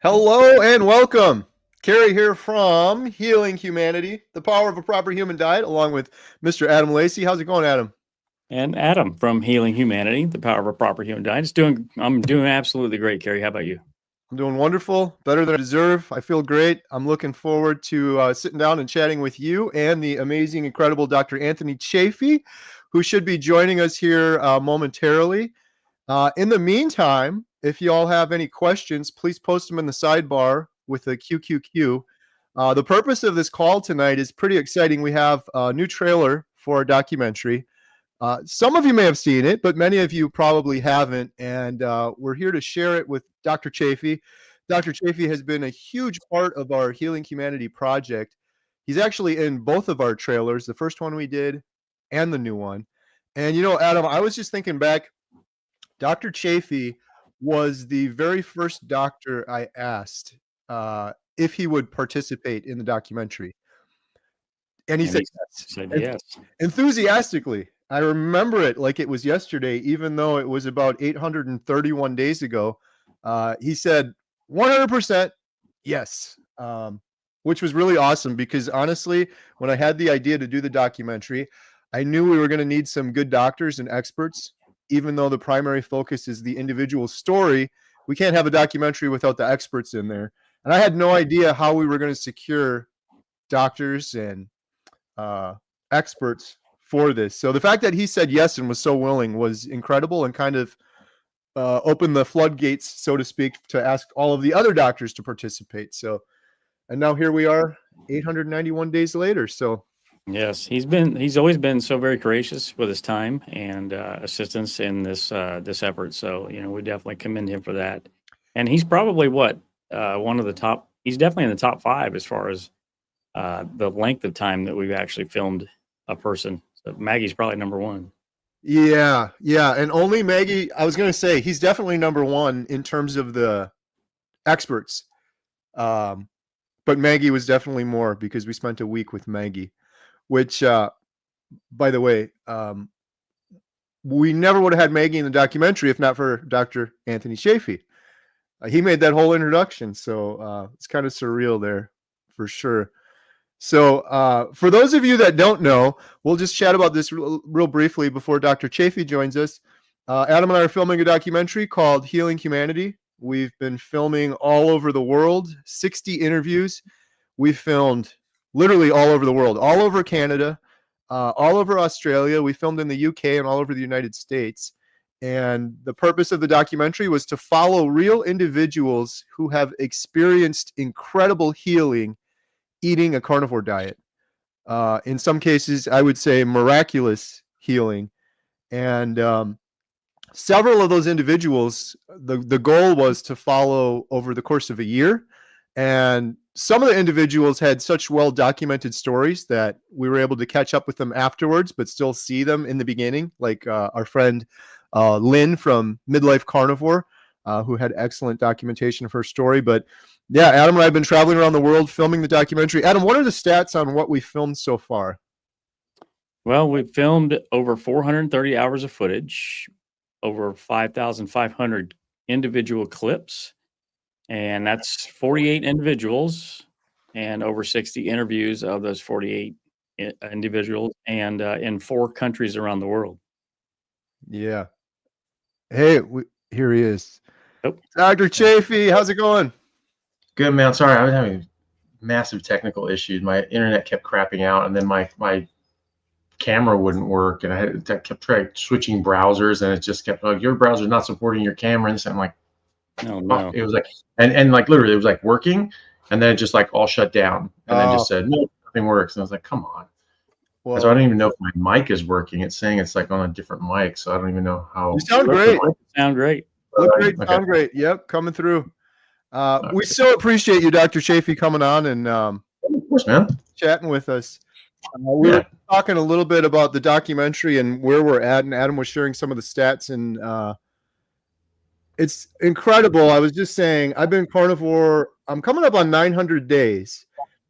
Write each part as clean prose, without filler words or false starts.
Hello and welcome. Kerry here from Healing Humanity, the power of a proper human diet, along with Mr. Adam Lacy. How's it going, Adam? And Adam from Healing Humanity, the power of a proper human diet. I'm doing absolutely great, Kerry. How about you? I'm doing wonderful, better than I deserve. I feel great. I'm looking forward to sitting down and chatting with you and the amazing, incredible Dr. Anthony Chafee, who should be joining us here momentarily. In the meantime, if you all have any questions, please post them in the sidebar with a QQQ. The purpose of this call tonight is pretty exciting. We have a new trailer for a documentary. Some of you may have seen it, but many of you probably haven't. And we're here to share it with Dr. Chafee. Dr. Chafee has been a huge part of our Healing Humanity project. He's actually in both of our trailers, the first one we did and the new one. And, Adam, I was just thinking back, Dr. Chafee was the very first doctor I asked if he would participate in the documentary. And he said yes. Said yes. Enthusiastically. I remember it like it was yesterday, even though it was about 831 days ago. He said 100% yes, which was really awesome because honestly, when I had the idea to do the documentary, I knew we were going to need some good doctors and experts. Even though the primary focus is the individual story, we can't have a documentary without the experts in there. And I had no idea how we were going to secure doctors and experts for this. So the fact that he said yes and was so willing was incredible and kind of opened the floodgates, so to speak, to ask all of the other doctors to participate. So, and now here we are 891 days later. So yes, he's always been so very gracious with his time and assistance in this effort. So, we definitely commend him for that. And he's probably one of the top, he's definitely in the top 5 as far as the length of time that we've actually filmed a person. So Maggie's probably number 1. Yeah. And only Maggie, I was going to say, he's definitely number 1 in terms of the experts. But Maggie was definitely more because we spent a week with Maggie, which, by the way, we never would have had Maggie in the documentary if not for Dr. Anthony Chafee. He made that whole introduction. So it's kind of surreal there for sure. So for those of you that don't know, we'll just chat about this real briefly before Dr. Chafee joins us. Adam and I are filming a documentary called Healing Humanity. We've been filming all over the world, 60 interviews. We've filmed literally all over the world, all over Canada, all over Australia. We filmed in the UK and all over the United States. And the purpose of the documentary was to follow real individuals who have experienced incredible healing eating a carnivore diet. In some cases, I would say miraculous healing. And several of those individuals, the goal was to follow over the course of a year. And some of the individuals had such well-documented stories that we were able to catch up with them afterwards, but still see them in the beginning, like our friend Lynn from Midlife Carnivore, who had excellent documentation of her story. But yeah, Adam and I have been traveling around the world filming the documentary. Adam, what are the stats on what we filmed so far? Well, we've filmed over 430 hours of footage, over 5,500 individual clips, and that's 48 individuals and over 60 interviews of those 48 individuals and in 4 countries around the world. Yeah. Hey, here he is. Oh. Dr. Chafee, how's it going? Good, man. Sorry, I was having massive technical issues. My internet kept crapping out, and then my camera wouldn't work, and I kept trying switching browsers, and it just kept like, your browser's not supporting your camera. And so I'm like, oh no. It was like, and like literally, it was like working, and then it just like all shut down, and then just said no, nothing works. And I was like, come on. Well, so I don't even know if my mic is working. It's saying it's like on a different mic, so I don't even know how. You sound great. Sound great. Look great. Okay. Sound great. Yep, coming through. We so appreciate you, Dr. Chafee, coming on and of course, man, chatting with us. We were talking a little bit about the documentary and where we're at, and Adam was sharing some of the stats, and it's incredible. I was just saying, I've been carnivore. I'm coming up on 900 days,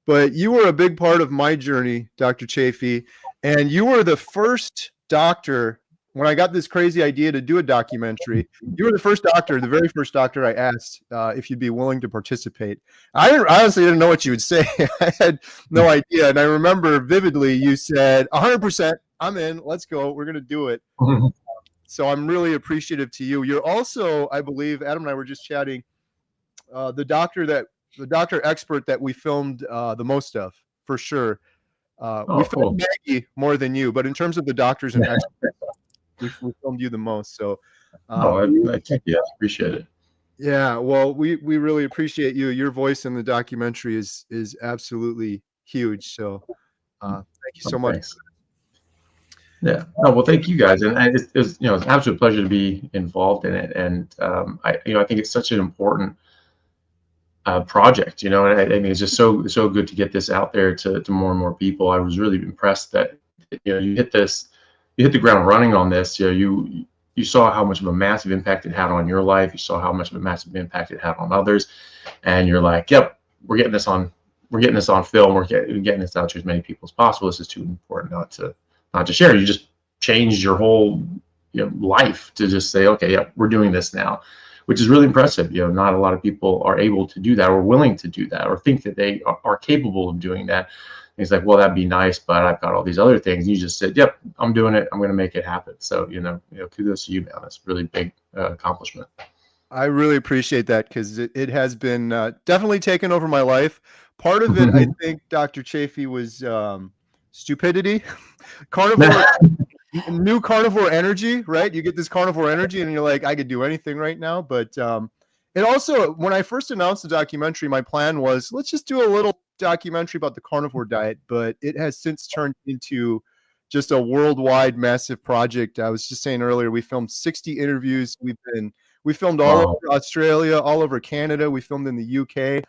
but you were a big part of my journey, Dr. Chafee, and you were the first doctor when I got this crazy idea to do a documentary, you were the first doctor, the very first doctor I asked if you'd be willing to participate. I honestly didn't know what you would say. I had no idea. And I remember vividly you said, 100%, I'm in, let's go, we're going to do it. So I'm really appreciative to you. You're also, I believe, Adam and I were just chatting, the doctor expert that we filmed the most of, for sure. We filmed Maggie more than you, but in terms of the doctors and experts, we filmed you the most. So, I thank you. I appreciate it. Yeah, well, we really appreciate you. Your voice in the documentary is absolutely huge. So, thank you so much. Thanks. Yeah. No, well, thank you guys, and it's it's an absolute pleasure to be involved in it. And I think it's such an important project, and I mean, it's just so good to get this out there to more and more people. I was really impressed that you hit the ground running on this. You saw how much of a massive impact it had on your life. You saw how much of a massive impact it had on others, and you're like, yep, we're getting this on film. We're getting this out to as many people as possible. This is too important not to share. You just changed your whole life to just say, okay, yeah, we're doing this now, which is really impressive. Not a lot of people are able to do that, or willing to do that, or think that they are capable of doing that. And he's like, well, that'd be nice, but I've got all these other things. And you just said, yep, I'm doing it. I'm going to make it happen. So, kudos to you, man. That's a really big accomplishment. I really appreciate that, because it has been definitely taken over my life. Part of it, I think, Dr. Chafee, was stupidity. Carnivore, new carnivore energy, right? You get this carnivore energy and you're like, I could do anything right now. But it also, when I first announced the documentary, my plan was, let's just do a little documentary about the carnivore diet. But it has since turned into just a worldwide massive project. I was just saying earlier, we filmed 60 interviews. We filmed all over Australia, all over Canada. We filmed in the UK.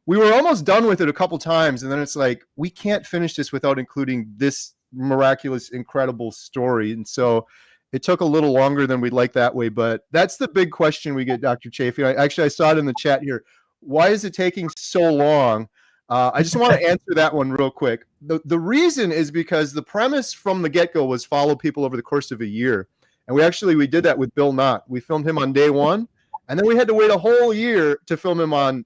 We were almost done with it a couple times, and then it's like, we can't finish this without including this miraculous, incredible story. And so it took a little longer than we'd like that way, but that's the big question we get, Dr. Chafee. I saw it in the chat here. Why is it taking so long? I just want to answer that one real quick. The reason is because the premise from the get-go was follow people over the course of a year. And we did that with Bill Knott. We filmed him on day one, and then we had to wait a whole year to film him on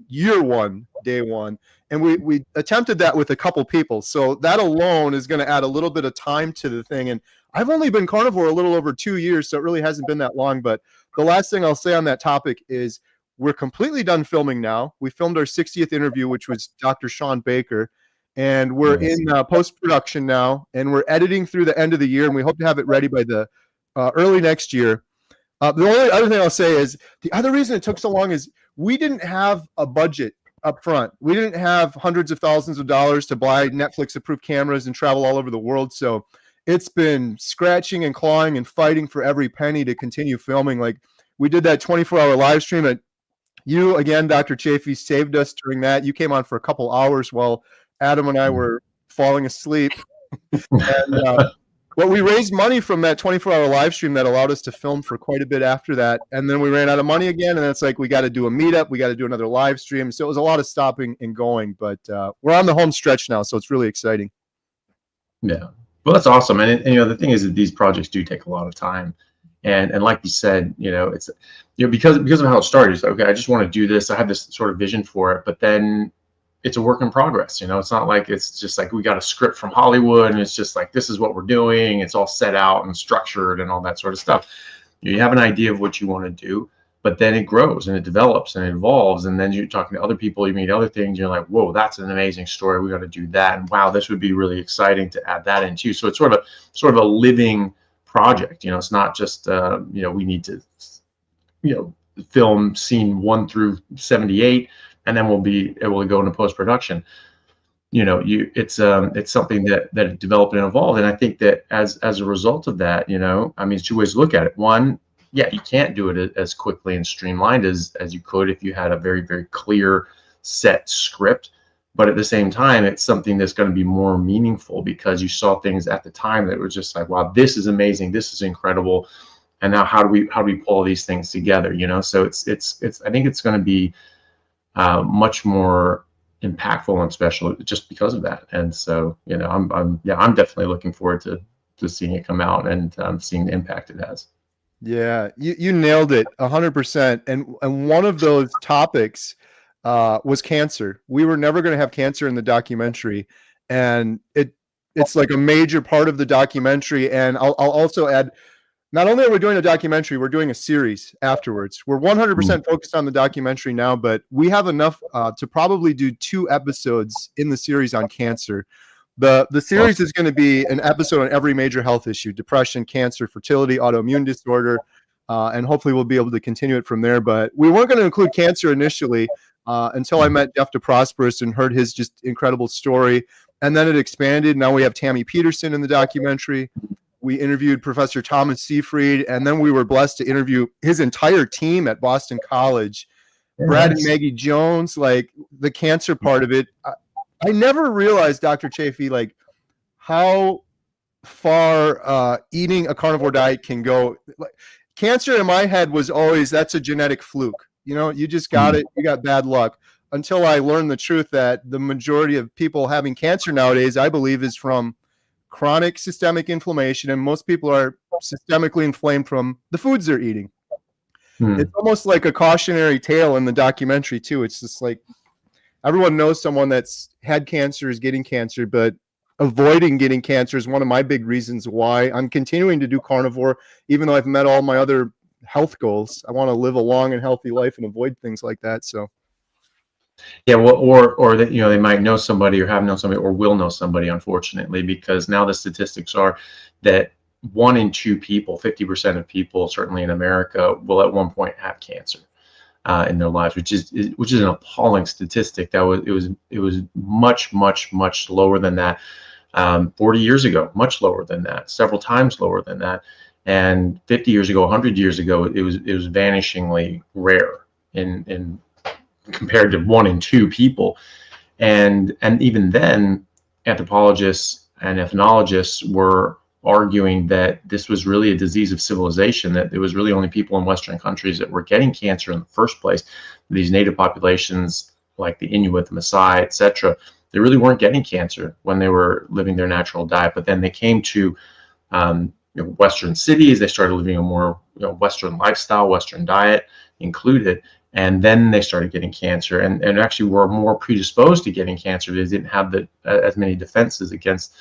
year one, day one. And we attempted that with a couple people. So that alone is going to add a little bit of time to the thing. And I've only been carnivore a little over 2 years, so it really hasn't been that long. But the last thing I'll say on that topic is we're completely done filming now. We filmed our 60th interview, which was Dr. Sean Baker. And we're in post-production now, and we're editing through the end of the year, and we hope to have it ready by the early next year. The only other thing I'll say is the other reason it took so long is we didn't have a budget up front. We didn't have hundreds of thousands of dollars to buy Netflix-approved cameras and travel all over the world. So it's been scratching and clawing and fighting for every penny to continue filming. Like, we did that 24-hour live stream. And you, again, Dr. Chafee, saved us during that. You came on for a couple hours while Adam and I were falling asleep. And well, we raised money from that 24-hour live stream that allowed us to film for quite a bit after that. And then we ran out of money again. And it's like, we got to do a meetup. We got to do another live stream. So it was a lot of stopping and going. But we're on the home stretch now, so it's really exciting. Yeah. Well, that's awesome. And the thing is that these projects do take a lot of time. And like you said, it's because of how it started. It's like, okay, I just want to do this. I have this sort of vision for it. But then it's a work in progress. It's not like it's just like we got a script from Hollywood and it's just like, this is what we're doing. It's all set out and structured and all that sort of stuff. You have an idea of what you want to do, but then it grows and it develops and it evolves. And then you're talking to other people, you meet other things. You're like, whoa, that's an amazing story. We got to do that. And wow, this would be really exciting to add that in too. So it's sort of a living project. It's not just, we need to, film scene 1 through 78. And then it will go into post-production. It's something that developed and evolved. And I think that as a result of that, there's two ways to look at it. One, yeah, you can't do it as quickly and streamlined as you could if you had a very, very clear set script. But at the same time, it's something that's going to be more meaningful because you saw things at the time that were just like, wow, this is amazing, this is incredible. And now how do we pull all these things together? So it's I think it's going to be much more impactful and special just because of that. And so I'm definitely looking forward to just seeing it come out and seeing the impact it has. Yeah, you nailed it 100%. And one of those topics was cancer. We were never going to have cancer in the documentary, and it's like a major part of the documentary. And I'll also add, not only are we doing a documentary, we're doing a series afterwards. We're 100% focused on the documentary now, but we have enough to probably do 2 episodes in the series on cancer. The series is going to be an episode on every major health issue: depression, cancer, fertility, autoimmune disorder, and hopefully we'll be able to continue it from there. But we weren't going to include cancer initially until I met Jeff DeProsperous and heard his just incredible story. And then it expanded. Now we have Tammy Peterson in the documentary. We interviewed Professor Thomas Seyfried, and then we were blessed to interview his entire team at Boston College. Brad and Maggie Jones, like the cancer part of it. I never realized, Dr. Chafee, like how far eating a carnivore diet can go. Like, cancer in my head was always, that's a genetic fluke. You know, you just got it. You got bad luck. Until I learned the truth that the majority of people having cancer nowadays, I believe, is from chronic systemic inflammation. And most people are systemically inflamed from the foods they're eating. It's almost like a cautionary tale in the documentary too. It's just like, everyone knows someone that's had cancer, is getting cancer, but avoiding getting cancer is one of my big reasons why I'm continuing to do carnivore, even though I've met all my other health goals. I want to live a long and healthy life and avoid things like that. So, yeah, well, or that, you know, they might know somebody or have known somebody or will know somebody, unfortunately, because now the statistics are that 1 in 2 people, 50% of people, certainly in America, will at one point have cancer in their lives, which is an appalling statistic. It was much lower than that 40 years ago, much lower than that, several times lower than that, and 50 years ago, 100 years ago, it was vanishingly rare in compared to 1 in 2 people, and even then, anthropologists and ethnologists were arguing that this was really a disease of civilization, that there was really only people in Western countries that were getting cancer in the first place. These native populations like the Inuit, the Maasai, etc., they really weren't getting cancer when they were living their natural diet. But then they came to Western cities, they started living a more Western lifestyle, Western diet included, and then they started getting cancer and actually were more predisposed to getting cancer. They didn't have as many defenses against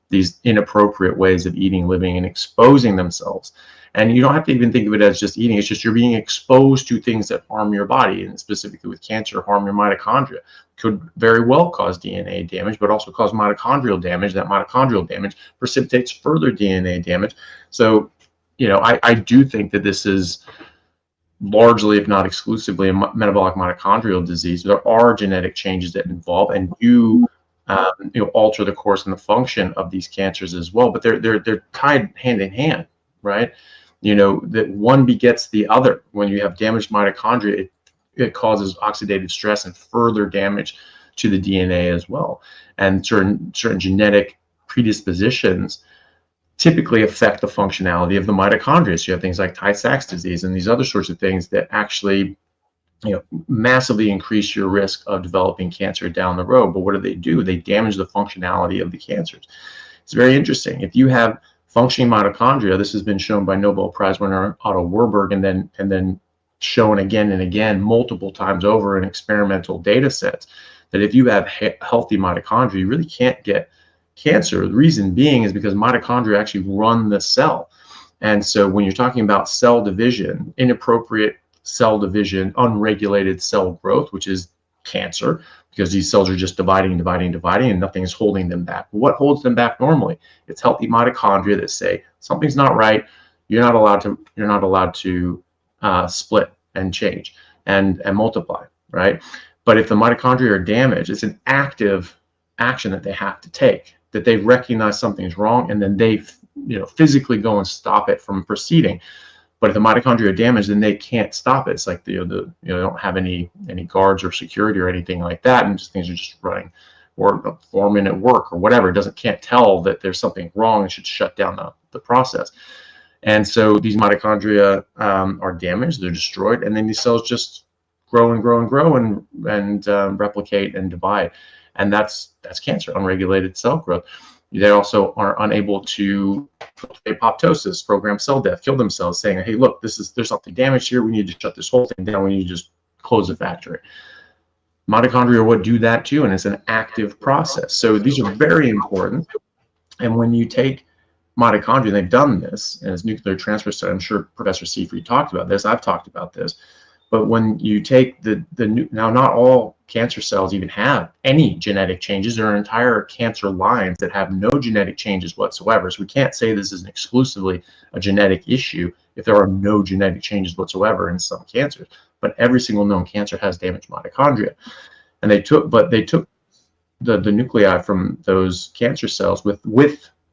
these inappropriate ways of eating, living, and exposing themselves. And you don't have to even think of it as just eating. It's just you're being exposed to things that harm your body, and specifically with cancer, harm your mitochondria. Could very well cause DNA damage, but also cause mitochondrial damage. That mitochondrial damage precipitates further DNA damage. So, I do think that this is largely, if not exclusively, a metabolic mitochondrial disease. There are genetic changes that involve and do alter the course and the function of these cancers as well, but they're tied hand in hand, right? That one begets the other. When you have damaged mitochondria, it causes oxidative stress and further damage to the DNA as well. And certain genetic predispositions typically affect the functionality of the mitochondria. So you have things like Tay-Sachs disease and these other sorts of things that actually massively increase your risk of developing cancer down the road. But what do? They damage the functionality of the cancers. It's very interesting. If you have functioning mitochondria, this has been shown by Nobel Prize winner Otto Warburg, and then shown again and again multiple times over in experimental data sets, that if you have healthy mitochondria, you really can't get cancer. The reason being is because mitochondria actually run the cell. And so when you're talking about cell division, inappropriate cell division, unregulated cell growth, which is cancer, because these cells are just dividing, and nothing is holding them back. What holds them back normally? It's healthy mitochondria that say something's not right. You're not allowed to split and change and multiply, right? But if the mitochondria are damaged, it's an active action that they have to take, that they recognize something's wrong, and then they physically go and stop it from proceeding. But if the mitochondria are damaged, then they can't stop it. It's like they don't have any guards or security or anything like that, and just things are just running or forming at work or whatever. It can't tell that there's something wrong and should shut down the process. And so these mitochondria are damaged, they're destroyed, and then these cells just grow and replicate and divide, and that's cancer, unregulated cell growth. They also are unable to apoptosis, program cell death, kill themselves, saying, hey, look, there's something damaged here. We need to shut this whole thing down. We need to just close the factory. Mitochondria would do that too, and it's an active process. So these are very important. And when you take mitochondria, they've done this, and it's nuclear transfer study. I'm sure Professor Seafried talked about this. I've talked about this. But when you take now not all cancer cells even have any genetic changes. There are entire cancer lines that have no genetic changes whatsoever. So we can't say this is exclusively a genetic issue if there are no genetic changes whatsoever in some cancers. But every single known cancer has damaged mitochondria. And they took the nuclei from those cancer cells with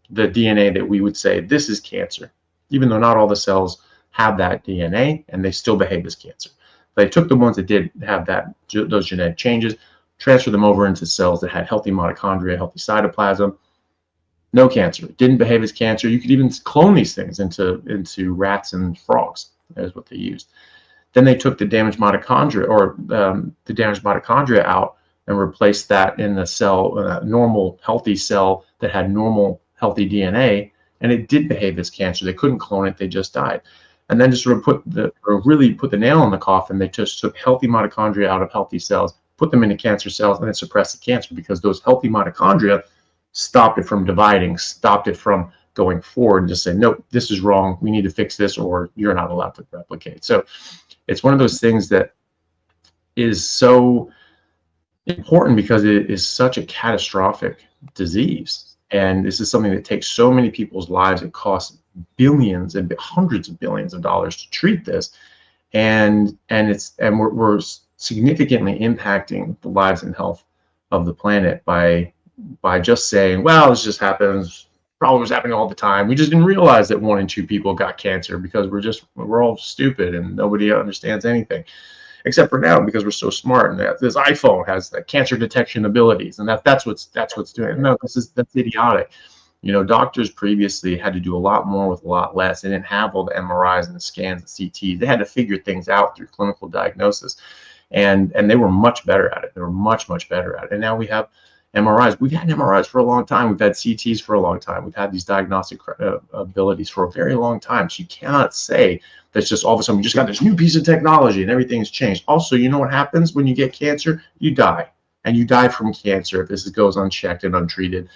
the DNA that we would say this is cancer, even though not all the cells have that DNA and they still behave as cancer. They took the ones that did have those genetic changes, transferred them over into cells that had healthy mitochondria, healthy cytoplasm, no cancer. It didn't behave as cancer. You could even clone these things into rats and frogs. That is what they used. Then they took the damaged mitochondria out and replaced that in the cell, a normal healthy cell that had normal healthy DNA, and it did behave as cancer. They couldn't clone it; they just died. And then to sort of really put the nail in the coffin, they just took healthy mitochondria out of healthy cells, put them into cancer cells, and then suppressed the cancer because those healthy mitochondria stopped it from dividing, stopped it from going forward, and just say, nope, this is wrong. We need to fix this, or you're not allowed to replicate. So it's one of those things that is so important because it is such a catastrophic disease. And this is something that takes so many people's lives. It costs billions and hundreds of billions of dollars to treat this. And we're significantly impacting the lives and health of the planet by just saying, well, this just happens. Probably was happening all the time. We just didn't realize that 1 in 2 people got cancer because we're all stupid and nobody understands anything, except for now because we're so smart. And this iPhone has the cancer detection abilities, and that's what's doing it. No, that's idiotic. You know, doctors previously had to do a lot more with a lot less. They didn't have all the MRIs and the scans and CTs. They had to figure things out through clinical diagnosis, and they were much better at it. They were much better at it. And now we have MRIs. We've had MRIs for a long time. We've had CTs for a long time. We've had these diagnostic abilities for a very long time. So you cannot say that's just all of a sudden we just got this new piece of technology and everything's changed. Also, you know what happens when you get cancer? You die, and you die from cancer if this goes unchecked and untreated.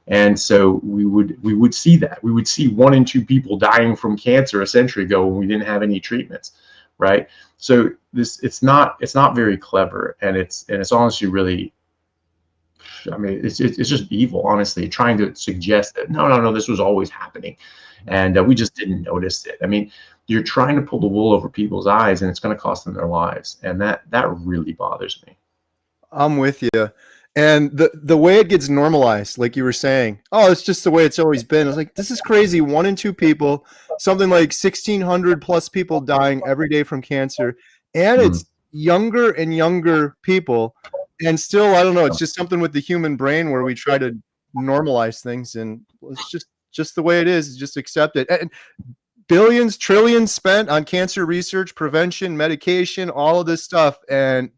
And so we would see that. We would see 1 in 2 people dying from cancer a century ago when we didn't have any treatments, right? So it's not very clever, and it's honestly really, I mean, it's just evil, honestly, trying to suggest that no, this was always happening, and we just didn't notice it. I mean, you're trying to pull the wool over people's eyes, and it's going to cost them their lives, and that really bothers me. I'm with you. And the way it gets normalized, like you were saying, oh, it's just the way it's always been. It's like, this is crazy. 1 in 2 people, something like 1,600 plus people dying every day from cancer, and it's younger and younger people. And still, I don't know, it's just something with the human brain where we try to normalize things, and it's just the way it is. Just accept it. And billions, trillions spent on cancer research, prevention, medication, all of this stuff, and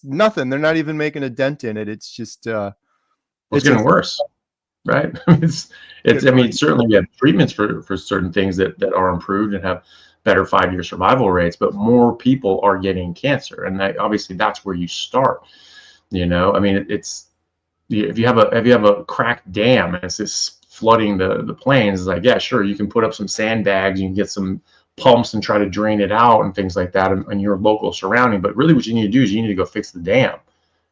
nothing. They're not even making a dent in it. It's just it's getting worse, right? it's I mean, certainly we have treatments for certain things that are improved and have better 5-year survival rates, but more people are getting cancer, and obviously that's where you start. You know, I mean, if you have a cracked dam and it's just flooding the plains, it's like, yeah, sure, you can put up some sandbags, you can get some pumps and try to drain it out and things like that in your local surrounding. But really what you need to do is you need to go fix the dam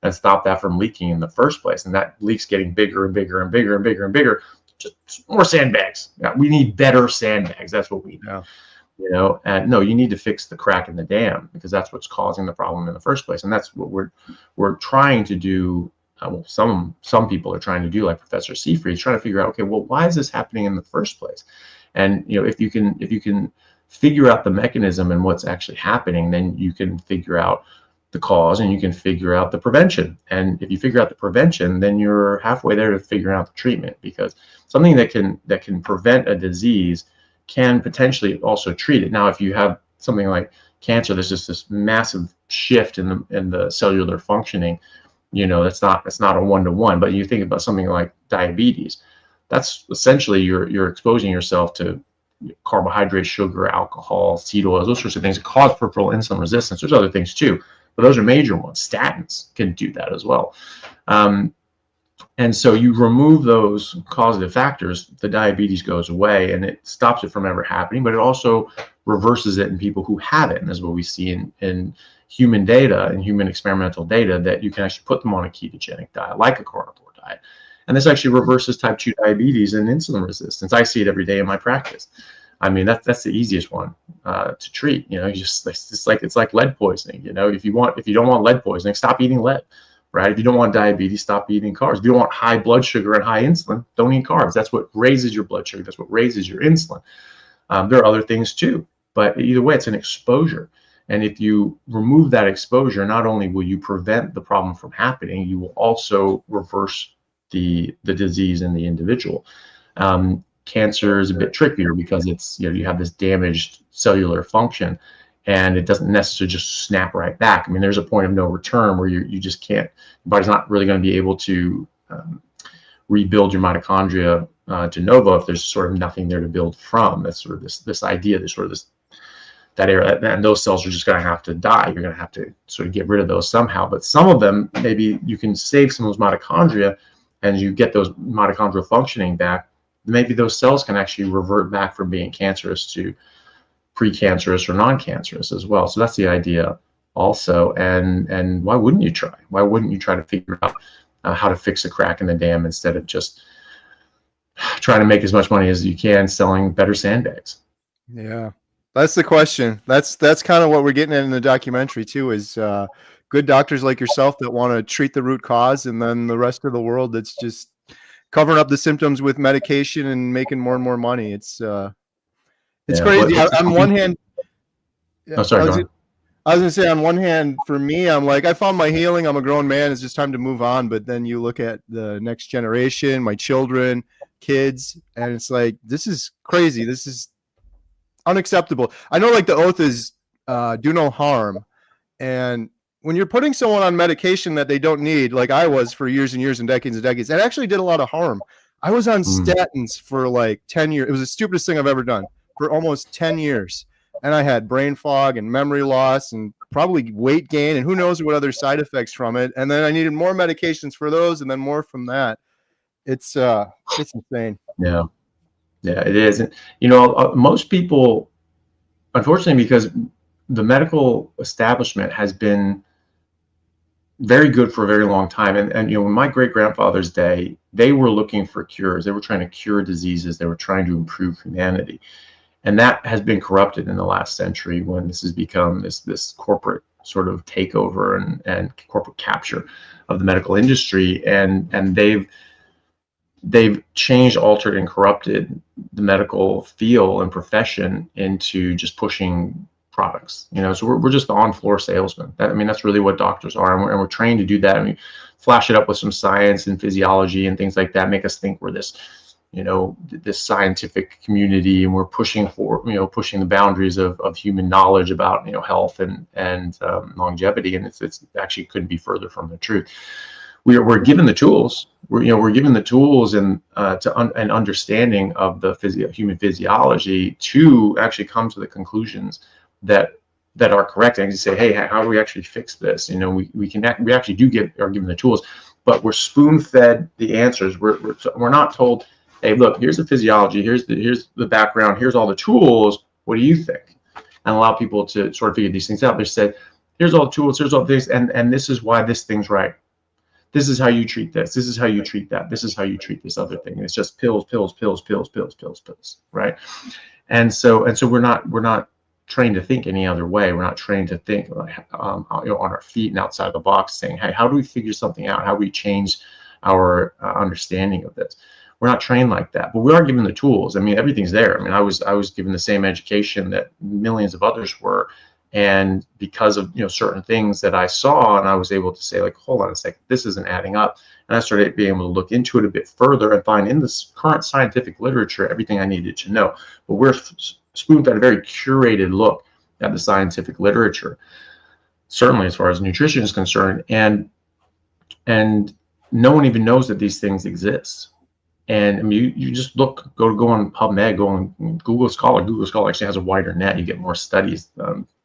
and stop that from leaking in the first place. And that leak's getting bigger and bigger and bigger and bigger and bigger. Just more sandbags. Yeah, we need better sandbags. That's what we need. Yeah. You know, and no, you need to fix the crack in the dam because that's what's causing the problem in the first place. And that's what we're trying to do. Well, some people are trying to do, like Professor Seafried is trying to figure out, okay, well, why is this happening in the first place? And you know, if you can figure out the mechanism and what's actually happening, then you can figure out the cause and you can figure out the prevention. And if you figure out the prevention, then you're halfway there to figuring out the treatment, because something that can prevent a disease can potentially also treat it. Now, if you have something like cancer, there's just this massive shift in the cellular functioning. You know, that's not a 1-to-1. But you think about something like diabetes. that's essentially you're exposing yourself to carbohydrate, sugar, alcohol, seed oils, those sorts of things that cause peripheral insulin resistance. There's other things too, but those are major ones. Statins can do that as well. And so you remove those causative factors, the diabetes goes away, and it stops it from ever happening, but it also reverses it in people who have it. And that's what we see in human data and human experimental data, that you can actually put them on a ketogenic diet, like a carnivore diet. And this actually reverses type 2 diabetes and insulin resistance. I see it every day in my practice. I mean, that's the easiest one to treat. You know, it's like lead poisoning. You know, if you don't want lead poisoning, stop eating lead. Right? If you don't want diabetes, stop eating carbs. If you don't want high blood sugar and high insulin, don't eat carbs. That's what raises your blood sugar. That's what raises your insulin. There are other things too, but either way, it's an exposure. And if you remove that exposure, not only will you prevent the problem from happening, you will also reverse the disease in the individual. Cancer is a bit trickier because it's, you know, you have this damaged cellular function, and it doesn't necessarily just snap right back. I mean, there's a point of no return where you just can't, your body's not really going to be able to rebuild your mitochondria de novo if there's sort of nothing there to build from. That's sort of this idea, that area, and those cells are just going to have to die. You're going to have to sort of get rid of those somehow. But some of them, maybe you can save some of those mitochondria, and you get those mitochondrial functioning back. Maybe those cells can actually revert back from being cancerous to precancerous or non-cancerous as well. So that's the idea also. And why wouldn't you try? Why wouldn't you try to figure out how to fix a crack in the dam instead of just trying to make as much money as you can selling better sandbags? Yeah, that's the question. That's kind of what we're getting at in the documentary too, is good doctors like yourself that want to treat the root cause, and then the rest of the world that's just covering up the symptoms with medication and making more and more money. It's crazy. On one hand, oh, sorry, I was gonna say, on one hand, for me, I'm like, I found my healing. I'm a grown man. It's just time to move on. But then you look at the next generation, my children, kids, and it's like, this is crazy. This is unacceptable. I know, like, the oath is do no harm, and when you're putting someone on medication that they don't need, like I was for years and years and decades, it actually did a lot of harm. I was on statins for like 10 years. It was the stupidest thing I've ever done, for almost 10 years. And I had brain fog and memory loss and probably weight gain and who knows what other side effects from it. And then I needed more medications for those, and then more from that. It's insane. Yeah, it is. And, you know, most people, unfortunately, because the medical establishment has been very good for a very long time. And you know, in my great-grandfather's day, they were looking for cures. They were trying to cure diseases. They were trying to improve humanity. And that has been corrupted in the last century, when this has become this corporate sort of takeover and corporate capture of the medical industry. And they've changed, altered, and corrupted the medical field and profession into just pushing products. You know, so we're just the on-floor salesmen. I mean, that's really what doctors are, and we're trained to do that. I mean, flash it up with some science and physiology and things like that, make us think we're this, you know, this scientific community, and we're pushing the boundaries of human knowledge about, you know, health and longevity, and it's actually couldn't be further from the truth. We're given the tools. We're given the tools and an understanding of the human physiology to actually come to the conclusions that are correct, and say, hey, how do we actually fix this? You know, we actually are given the tools, but we're spoon-fed the answers. We're not told, hey, look, here's the physiology, here's the background, here's all the tools. What do you think? And allow people to sort of figure these things out. They said, here's all the tools, here's all the things, and this is why this thing's right. This is how you treat this. This is how you treat that. This is how you treat this other thing. And it's just pills, right? And so we're not trained to think any other way. We're not trained to think on our feet and outside the box, saying, hey, how do we figure something out? How do we change our understanding of this? We're not trained like that, but we are given the tools. I mean, everything's there. I mean, I was given the same education that millions of others were, and because of, you know, certain things that I saw, and I was able to say, like, hold on a second, this isn't adding up. And I started being able to look into it a bit further and find in this current scientific literature everything I needed to know. But we're spoon-fed a very curated look at the scientific literature, certainly as far as nutrition is concerned, and no one even knows that these things exist. And I mean, you just go on PubMed, go on Google Scholar. Google Scholar actually has a wider net. You get more studies.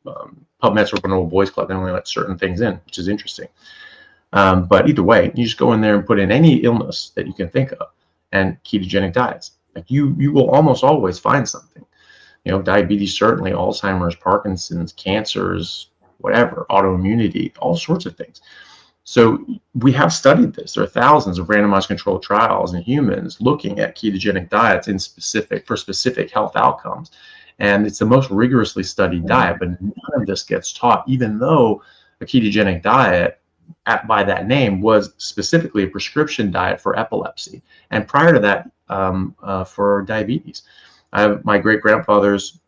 PubMed's open old boys club. They only let certain things in, which is interesting. But either way, you just go in there and put in any illness that you can think of, and ketogenic diets. Like you will almost always find something. You know, diabetes, certainly, Alzheimer's, Parkinson's, cancers, whatever, autoimmunity, all sorts of things. So we have studied this. There are thousands of randomized controlled trials in humans looking at ketogenic diets for specific health outcomes. And it's the most rigorously studied diet, but none of this gets taught, even though a ketogenic diet, by that name, was specifically a prescription diet for epilepsy. And prior to that, for diabetes. I have my great-grandfather's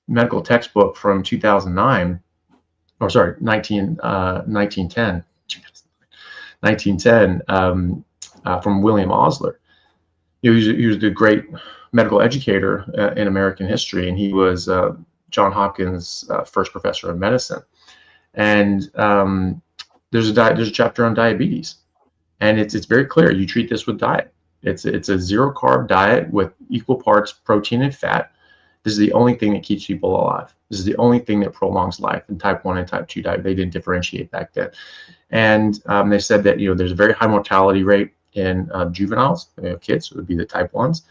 medical textbook from 2009, or sorry, 1910. 1910, from William Osler. He was the great medical educator in American history, and he was John Hopkins' first professor of medicine. And there's a chapter on diabetes, and it's very clear. You treat this with diet. It's a zero carb diet with equal parts protein and fat. This is the only thing that keeps people alive. This is the only thing that prolongs life in type 1 and type 2 diet. They didn't differentiate back then. And they said that, you know, there's a very high mortality rate in juveniles, kids, it would be the type 1s.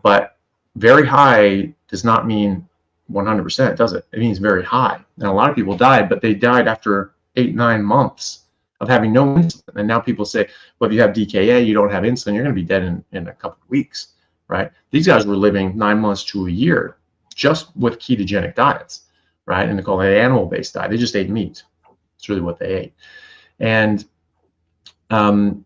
But very high does not mean 100%, does it? It means very high. And a lot of people died, but they died after 8-9 months of having no insulin. And now people say, well, if you have DKA, you don't have insulin, you're going to be dead in a couple of weeks, right? These guys were living 9 months to a year just with ketogenic diets, right? And they call it an animal-based diet. They just ate meat. It's really what they ate. And some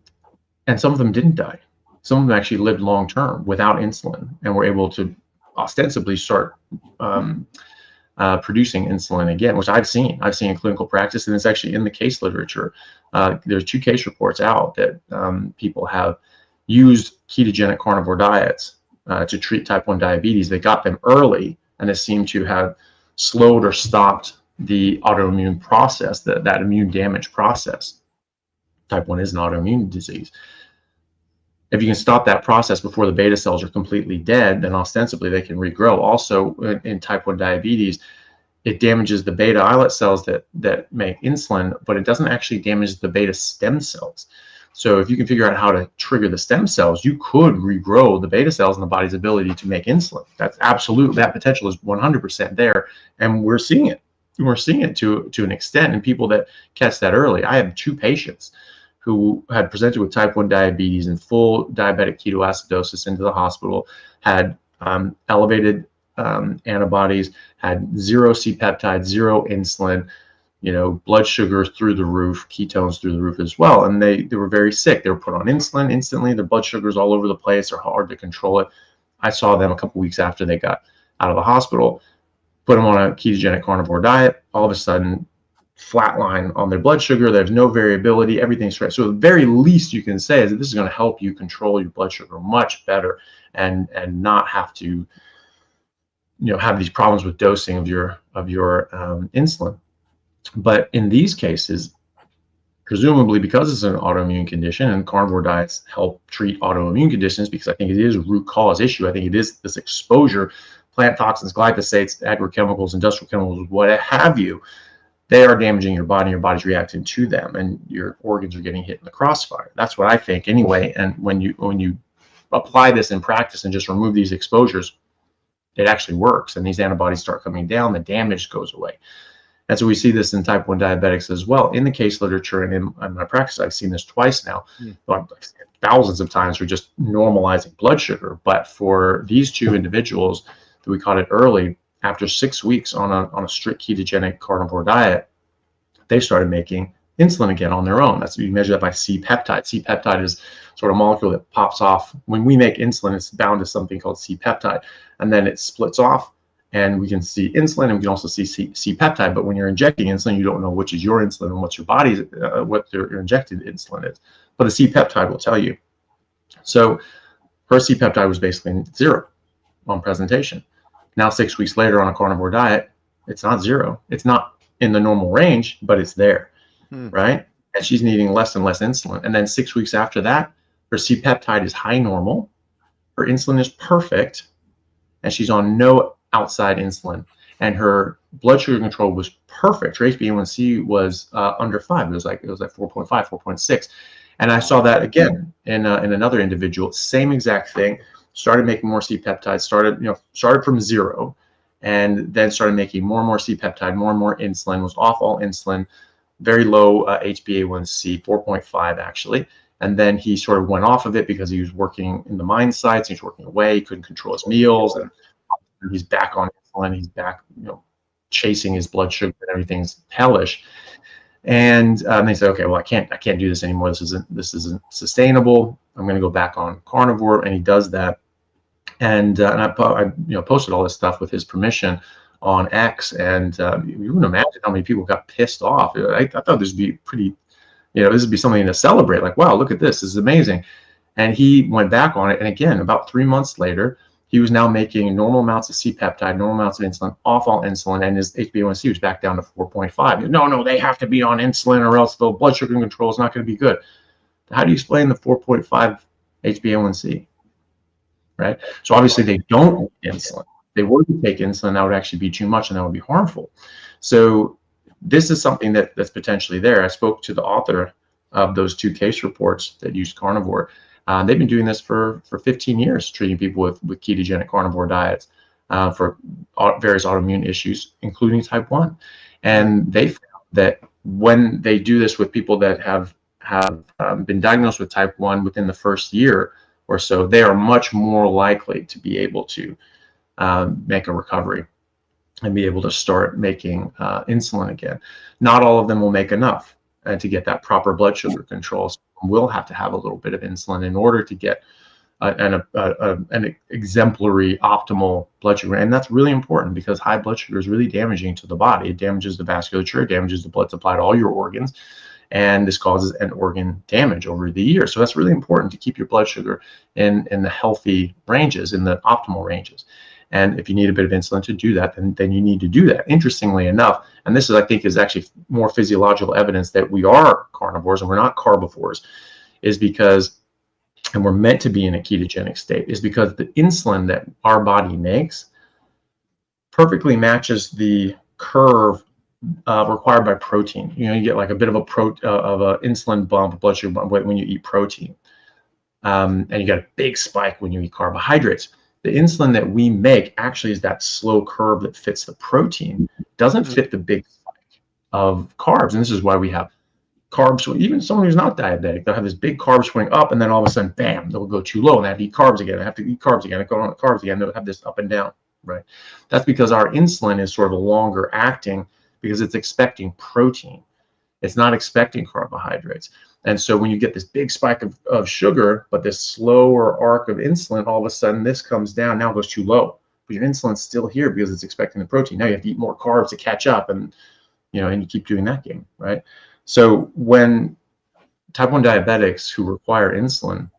of them didn't die. Some of them actually lived long-term without insulin and were able to ostensibly start producing insulin again, which I've seen in clinical practice, and it's actually in the case literature. There's 2 case reports out that people have used ketogenic carnivore diets to treat type 1 diabetes. They got them early, and it seemed to have slowed or stopped the autoimmune process, that immune damage process. Type 1 is an autoimmune disease. If you can stop that process before the beta cells are completely dead, then ostensibly they can regrow. Also, in type 1 diabetes, it damages the beta islet cells that make insulin, but it doesn't actually damage the beta stem cells. So if you can figure out how to trigger the stem cells, you could regrow the beta cells and the body's ability to make insulin. That's absolute. That potential is 100% there, and we're seeing it. We're seeing it to an extent in people that catch that early. I have 2 patients who had presented with type 1 diabetes and full diabetic ketoacidosis into the hospital, had elevated antibodies, had 0 C-peptide, 0 insulin, blood sugar through the roof, ketones through the roof as well. And they were very sick. They were put on insulin instantly. Their blood sugars all over the place. They're hard to control it. I saw them a couple weeks after they got out of the hospital, put them on a ketogenic carnivore diet. All of a sudden, flatline on their blood sugar. There's no variability. Everything's right. So the very least you can say is that this is going to help you control your blood sugar much better and not have to, have these problems with dosing of your insulin. But in these cases, presumably because it's an autoimmune condition, and carnivore diets help treat autoimmune conditions, because I think it is a root cause issue. I think it is this exposure, plant toxins, glyphosates, agrochemicals, industrial chemicals, what have you. They are damaging your body, your body's reacting to them, and your organs are getting hit in the crossfire. That's what I think anyway. And when you apply this in practice and just remove these exposures, it actually works. And these antibodies start coming down, the damage goes away. And so we see this in type 1 diabetics as well. In the case literature and in my practice, I've seen this twice now. Thousands of times for just normalizing blood sugar. But for these 2 individuals that we caught it early, after 6 weeks on a strict ketogenic carnivore diet, they started making insulin again on their own. You measure that by C-peptide. C-peptide is sort of a molecule that pops off. When we make insulin, it's bound to something called C-peptide, and then it splits off, and we can see insulin, and we can also see C-peptide. But when you're injecting insulin, you don't know which is your insulin and what's your body's, what your injected insulin is. But the C-peptide will tell you. So her C-peptide was basically 0 on presentation. Now 6 weeks later on a carnivore diet, it's not 0. It's not in the normal range, but it's there, right? And she's needing less and less insulin. And then 6 weeks after that, Her C-peptide is high normal. Her insulin is perfect, and she's on no outside insulin. And her blood sugar control was perfect. Her HbA1c was under 5. It was like 4.5, 4.6. And I saw that again in another individual. Same exact thing. Started making more C-peptide. Started from 0, and then started making more and more C-peptide, more and more insulin. Was off all insulin. Very low HbA1c, 4.5 actually. And then he sort of went off of it because he was working in the mine sites. He was working away. He couldn't control his meals, and he's back on insulin. He's back, chasing his blood sugar, and everything's hellish. And they said, okay, well, I can't do this anymore. This isn't sustainable. I'm going to go back on Carnivore, and he does that. And I posted all this stuff with his permission on X, and you wouldn't imagine how many people got pissed off. I thought this would be pretty. This would be something to celebrate. Like, wow, look at this. This is amazing. And he went back on it. And again, about 3 months later, he was now making normal amounts of C-peptide, normal amounts of insulin, off all insulin, and his HbA1c was back down to 4.5. No, they have to be on insulin or else the blood sugar control is not going to be good. How do you explain the 4.5 HbA1c? Right? So obviously they don't need insulin. If they were to take insulin, that would actually be too much, and that would be harmful. So this is something that's potentially there. I spoke to the author of those 2 case reports that used Carnivore. They've been doing this for 15 years, treating people with ketogenic carnivore diets for various autoimmune issues, including type 1. And they found that when they do this with people that have been diagnosed with type 1 within the first year or so, they are much more likely to be able to make a recovery and be able to start making insulin again. Not all of them will make enough to get that proper blood sugar control. So we'll have to have a little bit of insulin in order to get an exemplary optimal blood sugar. And that's really important because high blood sugar is really damaging to the body. It damages the vasculature, it damages the blood supply to all your organs, and this causes an organ damage over the year. So that's really important to keep your blood sugar in the healthy ranges, in the optimal ranges. And if you need a bit of insulin to do that, then you need to do that. Interestingly enough, and this is, I think, is actually more physiological evidence that we are carnivores and we're not carbivores, is because, and we're meant to be in a ketogenic state, is because the insulin that our body makes perfectly matches the curve required by protein. You get like a bit of a insulin bump, blood sugar bump when you eat protein, and you get a big spike when you eat carbohydrates. The insulin that we make actually is that slow curve that fits the protein, doesn't fit the big spike of carbs. And this is why we have carbs. Even someone who's not diabetic, they'll have this big carb swing up, and then all of a sudden, bam, they'll go too low, and they have to eat carbs again. They have to eat carbs again. They go on carbs again. They'll have this up and down, right? That's because our insulin is sort of a longer acting because it's expecting protein. It's not expecting carbohydrates. And so when you get this big spike of sugar, but this slower arc of insulin, all of a sudden this comes down, now it goes too low. But your insulin's still here because it's expecting the protein. Now you have to eat more carbs to catch up, and and you keep doing that game, right? So when type 1 diabetics who require insulin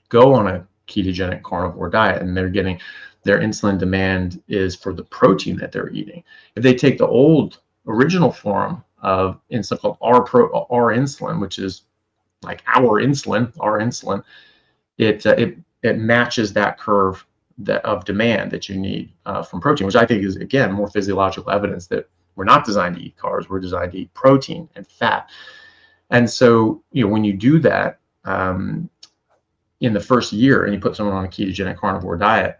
go on a ketogenic carnivore diet and they're getting their insulin demand is for the protein that they're eating. If they take the old original form of insulin called R insulin, which is like our insulin, it matches that curve of demand that you need from protein, which I think is, again, more physiological evidence that we're not designed to eat carbs, we're designed to eat protein and fat. And so, when you do that in the first year and you put someone on a ketogenic carnivore diet,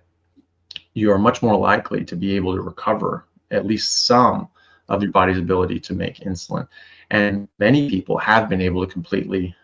you are much more likely to be able to recover at least some of your body's ability to make insulin. And many people have been able to completely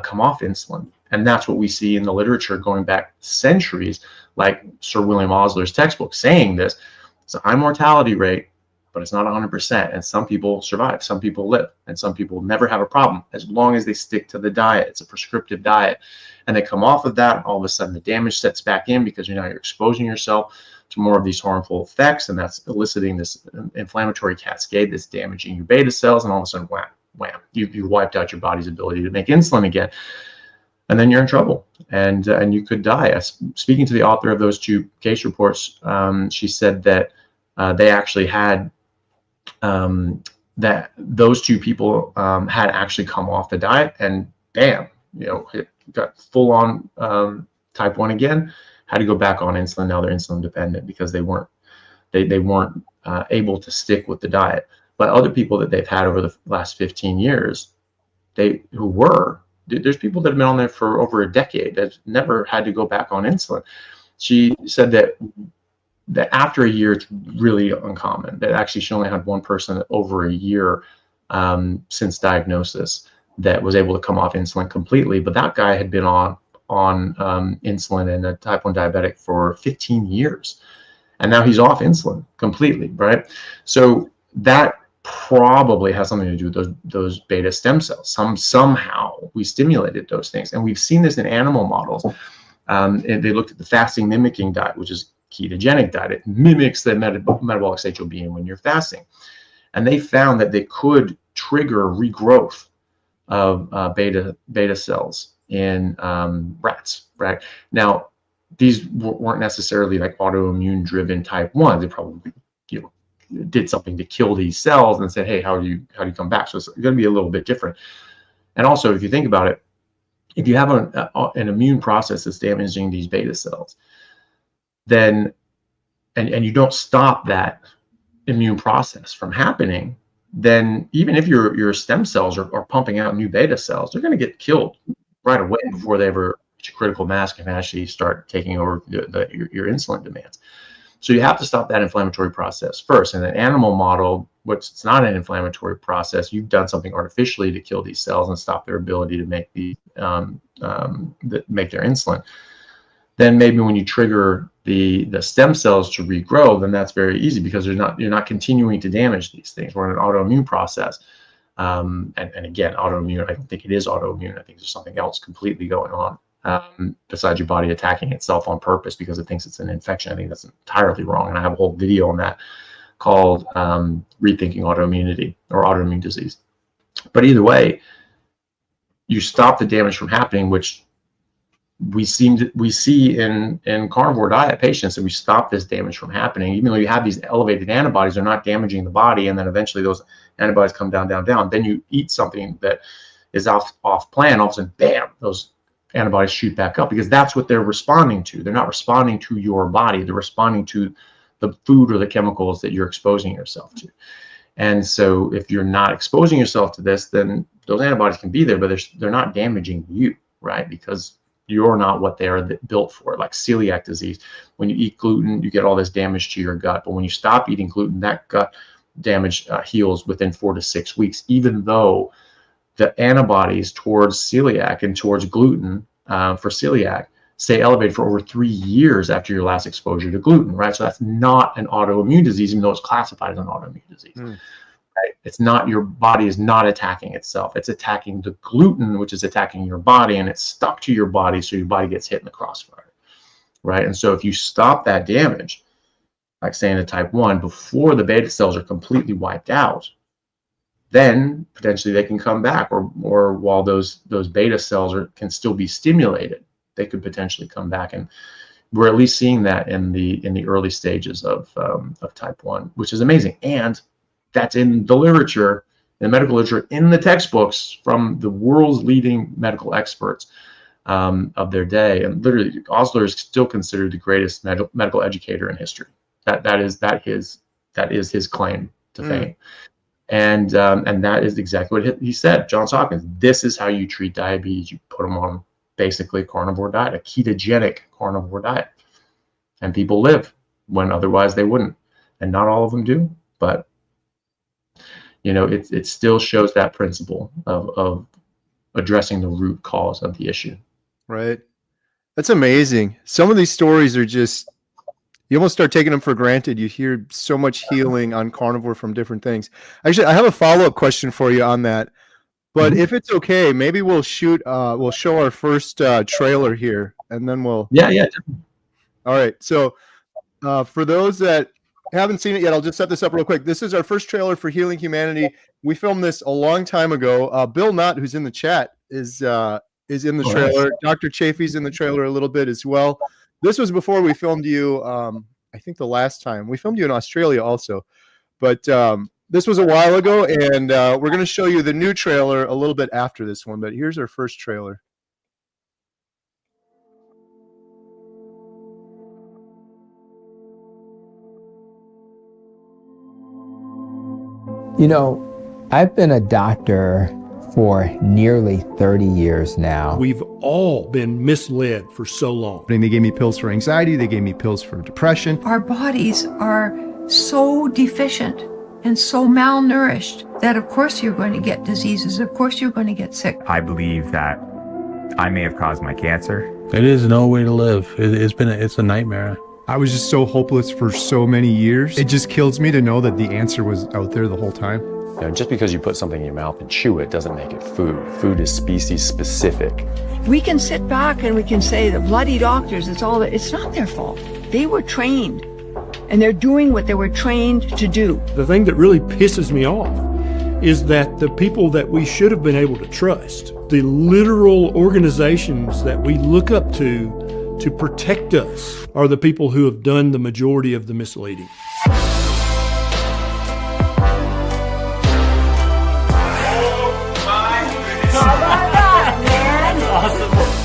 come off insulin. And that's what we see in the literature going back centuries, like Sir William Osler's textbook saying this. It's a high mortality rate, but it's not 100%. And some people survive, some people live, and some people never have a problem as long as they stick to the diet. It's a prescriptive diet. And they come off of that, all of a sudden the damage sets back in because you're exposing yourself to more of these harmful effects, and that's eliciting this inflammatory cascade that's damaging your beta cells, and all of a sudden, wham, you wiped out your body's ability to make insulin again, and then you're in trouble, and you could die. Speaking to the author of those 2 case reports, she said that they actually had that those 2 people had actually come off the diet, and bam, got full on type 1 again, had to go back on insulin. Now they're insulin dependent because they weren't able to stick with the diet. But other people that they've had over the last 15 years, there's people that have been on there for over a decade that never had to go back on insulin. She said that after a year, it's really uncommon. That actually she only had one person over a year since diagnosis that was able to come off insulin completely. But that guy had been on insulin and a type 1 diabetic for 15 years. And now he's off insulin completely, right? So that probably has something to do with those beta stem cells. Somehow we stimulated those things. And we've seen this in animal models. And they looked at the fasting mimicking diet, which is ketogenic diet. It mimics the metabolic state you'll be in when you're fasting. And they found that they could trigger regrowth of beta cells in rats, right? Now, these weren't necessarily like autoimmune driven type 1. They probably did something to kill these cells and said, hey, how do you come back? So it's going to be a little bit different. And also, if you think about it, if you have an immune process that's damaging these beta cells, then and you don't stop that immune process from happening, then even if your stem cells are pumping out new beta cells, they're going to get killed right away before they ever reach a critical mass can actually start taking over your insulin demands. So you have to stop that inflammatory process first. In an animal model, which it's not an inflammatory process, you've done something artificially to kill these cells and stop their ability to make make their insulin. Then maybe when you trigger the stem cells to regrow, then that's very easy because you're not continuing to damage these things. We're in an autoimmune process. And again, autoimmune, I don't think it is autoimmune. I think there's something else completely going on besides your body attacking itself on purpose because it thinks it's an infection. I think that's entirely wrong. And I have a whole video on that called Rethinking Autoimmunity or Autoimmune Disease. But either way, you stop the damage from happening, which we see in carnivore diet patients, that we stop this damage from happening. Even though you have these elevated antibodies, they're not damaging the body, and then eventually those antibodies come down. Then you eat something that is off plan, all of a sudden, bam, those antibodies shoot back up because that's what they're responding to. They're not responding to your body; they're responding to the food or the chemicals that you're exposing yourself to. And so, if you're not exposing yourself to this, then those antibodies can be there, but they're not damaging you, right? Because you're not what they are built for. Like celiac disease, when you eat gluten, you get all this damage to your gut. But when you stop eating gluten, that gut damage heals within 4 to 6 weeks, even though the antibodies towards celiac and towards gluten for celiac stay elevated for over 3 years after your last exposure to gluten, right? So that's not an autoimmune disease, even though it's classified as an autoimmune disease. Right? It's not, your body is not attacking itself. It's attacking the gluten, which is attacking your body, and it's stuck to your body, so your body gets hit in the crossfire, right? And so if you stop that damage, like saying the type 1, before the beta cells are completely wiped out, then potentially they can come back, or while those beta cells can still be stimulated, they could potentially come back. And we're at least seeing that in the early stages of type 1, which is amazing. And that's in the literature, in the medical literature, in the textbooks from the world's leading medical experts of their day. And literally, Osler is still considered the greatest medical educator in history. That is his claim to fame. And that is exactly what he said. Johns Hopkins, this is how you treat diabetes. You put them on basically a carnivore diet, a ketogenic carnivore diet, and people live when otherwise they wouldn't. And not all of them do, but it still shows that principle of addressing the root cause of the issue. Right. That's amazing. Some of these stories are just, you almost start taking them for granted. You hear so much healing on carnivore from different things. Actually, I have a follow-up question for you on that. But if it's okay, maybe we'll show our first trailer here, and then we'll. Yeah. All right. So for those that haven't seen it yet, I'll just set this up real quick. This is our first trailer for Healing Humanity. We filmed this a long time ago. Bill Knott, who's in the chat, is in the trailer. Dr. Chafee's in the trailer a little bit as well. This was before we filmed you. I think the last time we filmed you in Australia also, but this was a while ago, and we're going to show you the new trailer a little bit after this one. But here's our first trailer. You know, I've been a doctor for nearly 30 years now. We've all been misled for so long. And they gave me pills for anxiety. They gave me pills for depression. Our bodies are so deficient and so malnourished that of course you're going to get diseases. Of course you're going to get sick. I believe that I may have caused my cancer. It is no way to live. It's a nightmare. I was just so hopeless for so many years. It just kills me to know that the answer was out there the whole time. You know, just because you put something in your mouth and chew it doesn't make it food. Food is species specific. We can sit back and we can say the bloody doctors, it's not their fault. They were trained and they're doing what they were trained to do. The thing that really pisses me off is that the people that we should have been able to trust, the literal organizations that we look up to protect us, are the people who have done the majority of the misleading.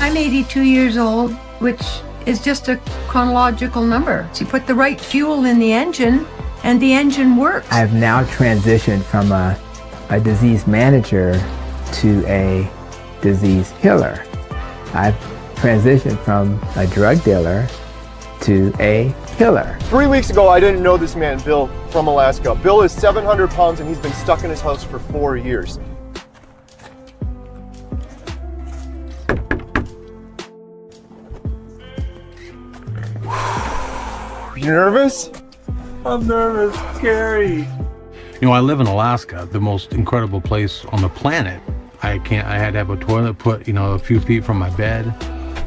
I'm 82 years old, which is just a chronological number. So you put the right fuel in the engine and the engine works. I've now transitioned from a disease manager to a disease healer. I've transitioned from a drug dealer to a healer. 3 weeks ago, I didn't know this man, Bill, from Alaska. Bill is 700 pounds and he's been stuck in his house for 4 years. You nervous? I'm nervous, Kerry. You know, I live in Alaska, the most incredible place on the planet. I had to have a toilet put, a few feet from my bed,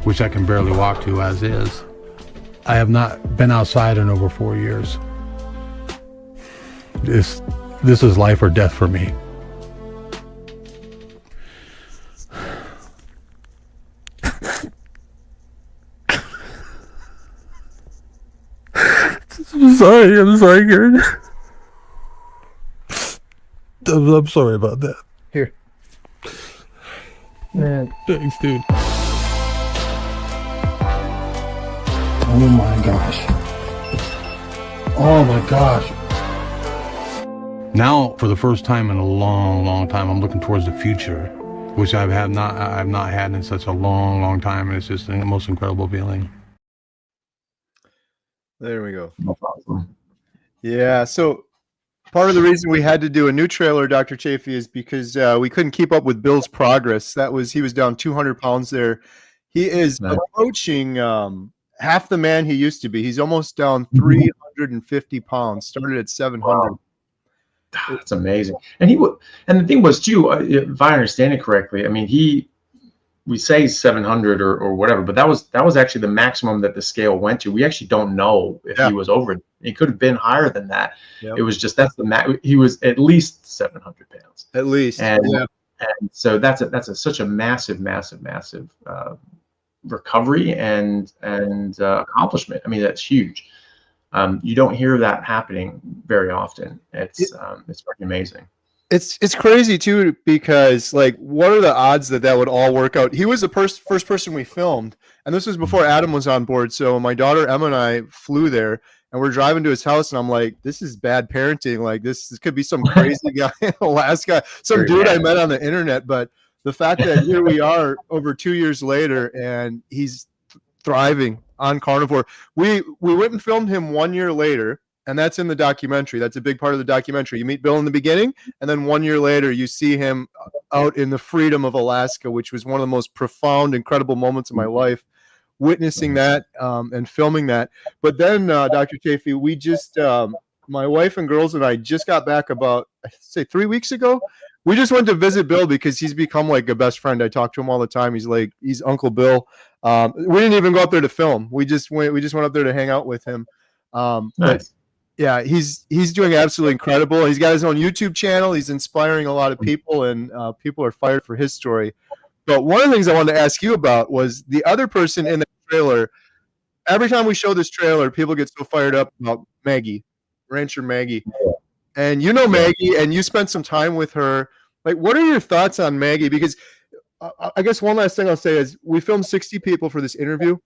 which I can barely walk to as is. I have not been outside in over 4 years. This is life or death for me. I'm sorry, Gary. I'm sorry about that. Here. Man, Thanks, dude. Oh my gosh. Oh my gosh. Now, for the first time in a long, long time, I'm looking towards the future, which I've not had in such a long, long time. And it's just the most incredible feeling. There we go. No problem. Yeah, so part of the reason we had to do a new trailer, Dr. Chafee, is because we couldn't keep up with Bill's progress. He was down 200 pounds there. He is approaching half the man he used to be. He's almost down 350 pounds, started at 700. Wow. That's amazing. And the thing was too, if I understand it correctly, I mean, we say 700 or whatever, but that was actually the maximum that the scale went to. We actually don't know if he was over. It could have been higher than that. Yep. It was just that's the max. He was at least 700 pounds. At least, and so that's such a massive recovery and accomplishment. I mean, that's huge. You don't hear that happening very often. It's fucking amazing. It's crazy too, because like, what are the odds that would all work out? He was the first person we filmed, and this was before Adam was on board. So my daughter Emma and I flew there, and we're driving to his house, and I'm like, this is bad parenting. Like, this could be some crazy guy in Alaska, some dude I met on the internet. But the fact that here we are over 2 years later, and he's thriving on Carnivore. We went and filmed him 1 year later. And that's in the documentary. That's a big part of the documentary. You meet Bill in the beginning, and then 1 year later, you see him out in the freedom of Alaska, which was one of the most profound, incredible moments of my life, witnessing that and filming that. But then, Dr. Chafee, we just, my wife and girls and I just got back about, I'd say 3 weeks ago. We just went to visit Bill because he's become like a best friend. I talk to him all the time. He's Uncle Bill. We didn't even go up there to film. We just went up there to hang out with him. Nice. Yeah, he's doing absolutely incredible. He's got his own YouTube channel. He's inspiring a lot of people, and people are fired for his story. But one of the things I wanted to ask you about was the other person in the trailer. Every time we show this trailer, people get so fired up about Maggie, Rancher Maggie. And you know Maggie, and you spent some time with her. Like, what are your thoughts on Maggie? Because I guess one last thing I'll say is we filmed 60 people for this interview.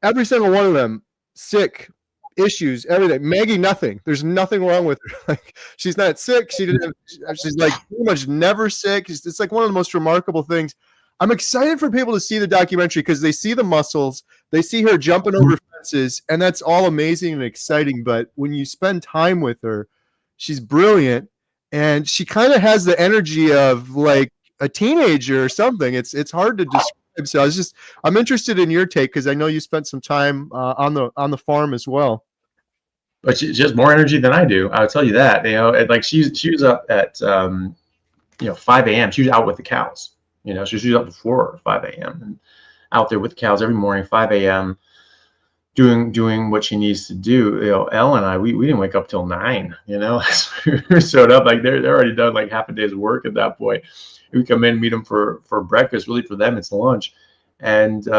Every single one of them sick, issues, everything. Maggie, nothing. There's nothing wrong with her. Like, she's not sick. She's like pretty much never sick. It's like one of the most remarkable things. I'm excited for people to see the documentary because they see the muscles, they see her jumping over fences, and that's all amazing and exciting. But when you spend time with her, she's brilliant, and she kind of has the energy of like a teenager or something. It's hard to describe. So I'm interested in your take because I know you spent some time on the farm as well. But she has more energy than I do. I'll tell you that. You know, like she was up at 5 a.m. She was out with the cows. You know, she was up before 5 a.m. and out there with the cows every morning, 5 a.m. doing what she needs to do. You know, Elle and I, we didn't wake up till 9. You know, we showed up like they're already done like half a day's work at that point. We come in, meet them for breakfast. Really, for them, it's lunch, and we'd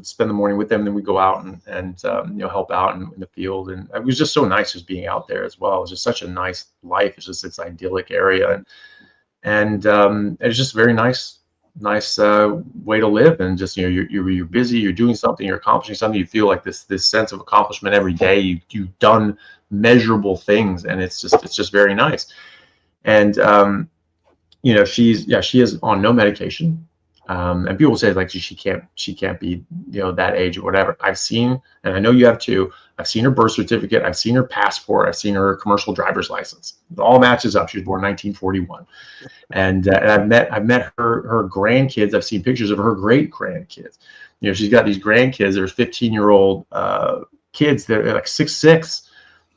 spend the morning with them. Then we go out and help out in the field. And it was just so nice just being out there as well. It was just such a nice life. It's just this idyllic area, and it's just a very nice way to live. And just you're busy, you're doing something, you're accomplishing something. You feel like this sense of accomplishment every day. You've done measurable things, and it's just very nice. And she is on no medication. And people say like she can't be that age or whatever. I've seen, and I know you have too, I've seen her birth certificate, I've seen her passport, I've seen her commercial driver's license. It all matches up. She was born in 1941, and I've met her grandkids. I've seen pictures of her great grandkids. She's got these grandkids. There's 15-year-old kids that are like 6'6".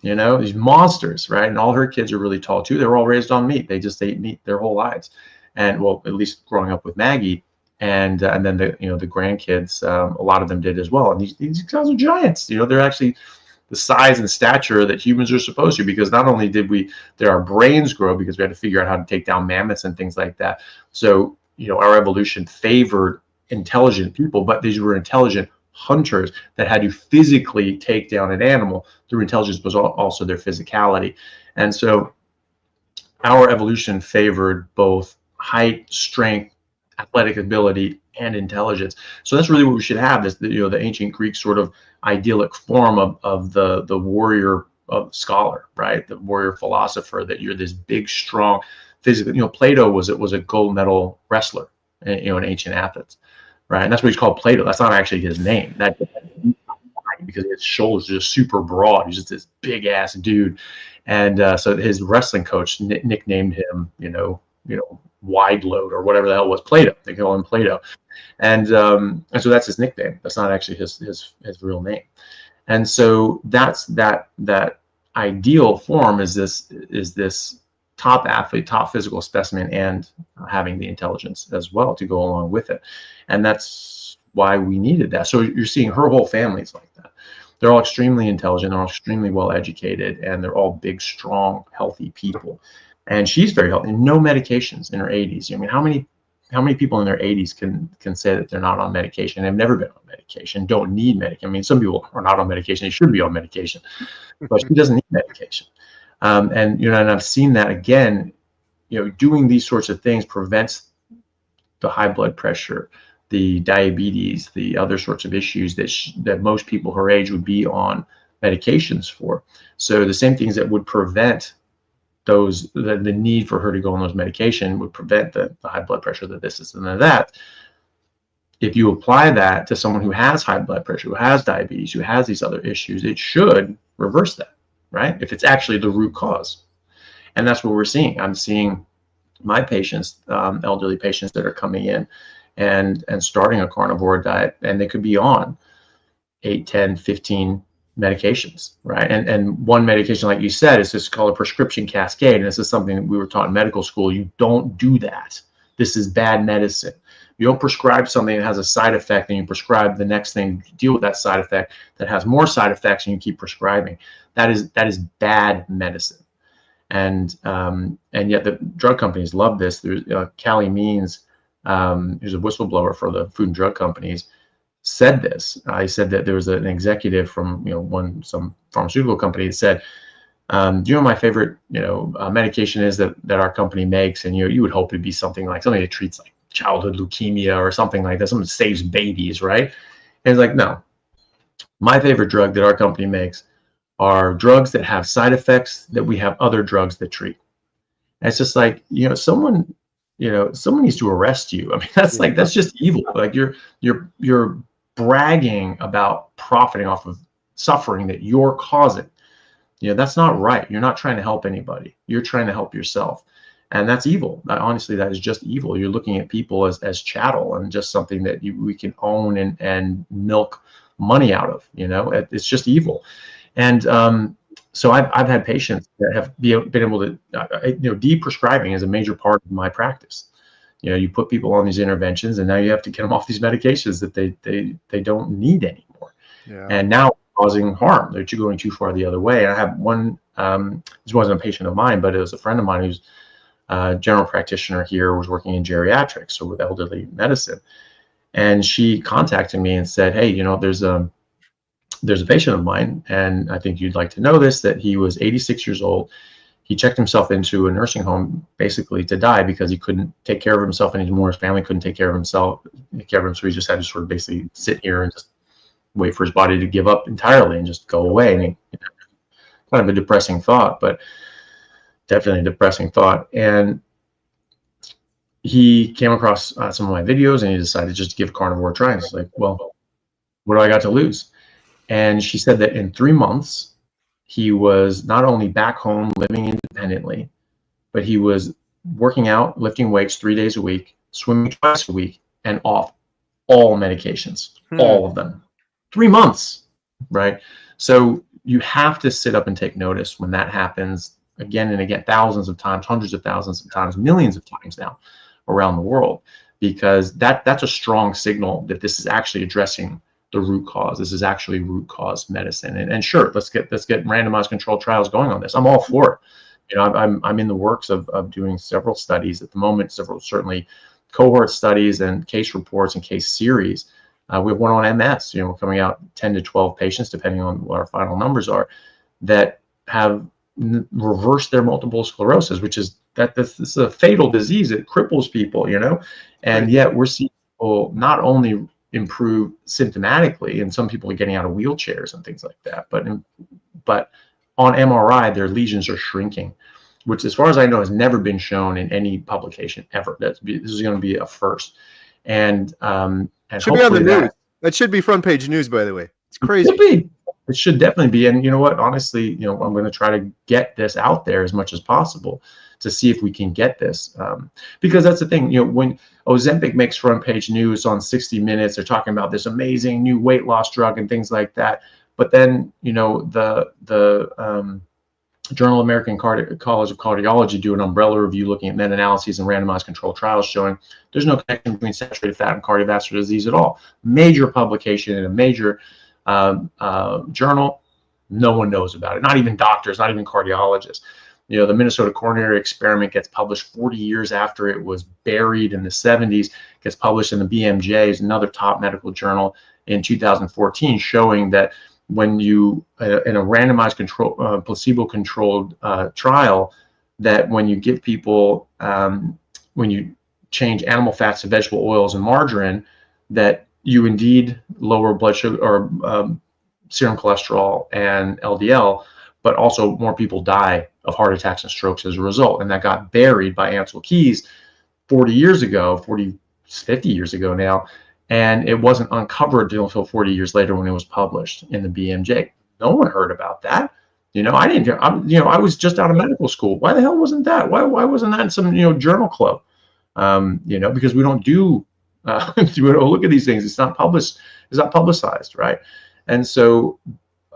These monsters, right? And all her kids are really tall too. They were all raised on meat. They just ate meat their whole lives, and well, at least growing up with Maggie. And then the grandkids, a lot of them did as well. And these guys are giants. They're actually the size and stature that humans are supposed to, because not only did our brains grow because we had to figure out how to take down mammoths and things like that. So, our evolution favored intelligent people, but these were intelligent hunters that had to physically take down an animal through intelligence, but also their physicality. And so our evolution favored both height, strength, athletic ability, and intelligence. So that's really what we should have, is the ancient Greek sort of idyllic form of the warrior scholar, right? The warrior philosopher, that you're this big, strong, physical. Plato was a gold medal wrestler, in ancient Athens, right? And that's what he's called, Plato. That's not actually his name. That because his shoulders are just super broad. He's just this big ass dude, and so his wrestling coach nicknamed him, wide load or whatever the hell was Plato. They call him Plato, and so that's his nickname. That's not actually his real name. And so that's that ideal form is this top athlete, top physical specimen, and having the intelligence as well to go along with it. And that's why we needed that. So you're seeing her whole family's like that. They're all extremely intelligent, they're all extremely well educated, and they're all big, strong, healthy people. And she's very healthy. No medications in her 80s. I mean, how many people in their 80s can say that they're not on medication? They've never been on medication, don't need medication. I mean, some people are not on medication. They should be on medication, but she doesn't need medication. And I've seen that again. Doing these sorts of things prevents the high blood pressure, the diabetes, the other sorts of issues that most people her age would be on medications for. So the same things that would prevent the need for her to go on those medication would prevent the high blood pressure, this and that. If you apply that to someone who has high blood pressure, who has diabetes, who has these other issues, it should reverse that, right? If it's actually the root cause. And that's what we're seeing. I'm seeing my patients, elderly patients that are coming in and starting a carnivore diet, and they could be on 8, 10, 15 medications, right? And one medication, like you said, is just called a prescription cascade. And this is something that we were taught in medical school. You don't do that. This is bad medicine. You don't prescribe something that has a side effect and you prescribe the next thing to deal with that side effect that has more side effects, and you keep prescribing. That is bad medicine. And yet the drug companies love this. There's Callie Means, who's a whistleblower for the food and drug companies, said this. He said that there was an executive from some pharmaceutical company that said, do you know my favorite medication is that our company makes, and you would hope it'd be something that treats like childhood leukemia or something like that, something that saves babies, right? And it's like, no, my favorite drug that our company makes are drugs that have side effects that we have other drugs that treat. And it's just like, someone needs to arrest you. I mean, that's just evil. Like you're bragging about profiting off of suffering that you're causing. That's not right. You're not trying to help anybody. You're trying to help yourself. And that's evil. Honestly, that is just evil. You're looking at people as chattel and just something that we can own and milk money out of. It's just evil. And so I've had patients that have been able to, de-prescribing is a major part of my practice. You put people on these interventions, and now you have to get them off these medications that they don't need anymore. Yeah. And now causing harm. They're going too far the other way. And I have one. This wasn't a patient of mine, but it was a friend of mine who's a general practitioner here, was working in geriatrics, so with elderly medicine. And she contacted me and said, "Hey, there's a patient of mine, and I think you'd like to know this, that he was 86 years old. He checked himself into a nursing home basically to die because he couldn't take care of himself anymore. His family couldn't take care of him, so he just had to sort of basically sit here and just wait for his body to give up entirely and just go away." And kind of a depressing thought, but definitely a depressing thought. And he came across some of my videos, and he decided just to give Carnivore a try. And it's like, well, what do I got to lose? And she said that in 3 months, he was not only back home living independently, but he was working out, lifting weights 3 days a week, swimming twice a week, and off all medications, all of them. 3 months, right? So you have to sit up and take notice when that happens again and again, thousands of times, hundreds of thousands of times, millions of times now around the world, because that's a strong signal that this is actually addressing the root cause. This is actually root cause medicine. And sure, let's get randomized controlled trials going on this. I'm all for it. I'm in the works of doing several studies at the moment, certainly cohort studies and case reports and case series. We have one on MS. We're coming out 10 to 12 patients, depending on what our final numbers are, that have reversed their multiple sclerosis, which is this is a fatal disease. It cripples people, and yet we're seeing people not only improve symptomatically, and some people are getting out of wheelchairs and things like that, but on MRI their lesions are shrinking, which as far as I know has never been shown in any publication ever. This is going to be a first, and should be on the news. That should be front page news, by the way. It's crazy. It should definitely be. And you know what, honestly, I'm going to try to get this out there as much as possible to see if we can get this, because that's the thing. When Ozempic makes front page news on 60 Minutes, they're talking about this amazing new weight loss drug and things like that. But then the Journal of American College of Cardiology do an umbrella review looking at meta-analyses and randomized controlled trials showing there's no connection between saturated fat and cardiovascular disease at all. Major publication in a major journal, no one knows about it. Not even doctors, not even cardiologists. The Minnesota coronary experiment gets published 40 years after it was buried in the 70s, gets published in the BMJ, is another top medical journal, in 2014, showing that when you, in a randomized placebo-controlled trial, that when you give people, when you change animal fats to vegetable oils and margarine, that you indeed lower blood sugar or serum cholesterol and LDL, but also more people die of heart attacks and strokes as a result. And that got buried by Ansel Keys 50 years ago now. And it wasn't uncovered until 40 years later when it was published in the BMJ. No one heard about that. I didn't hear, I was just out of medical school. Why the hell wasn't that? Why wasn't that in some, journal club? Because we don't do, we don't look at these things. It's not published. It's not publicized. Right. And so,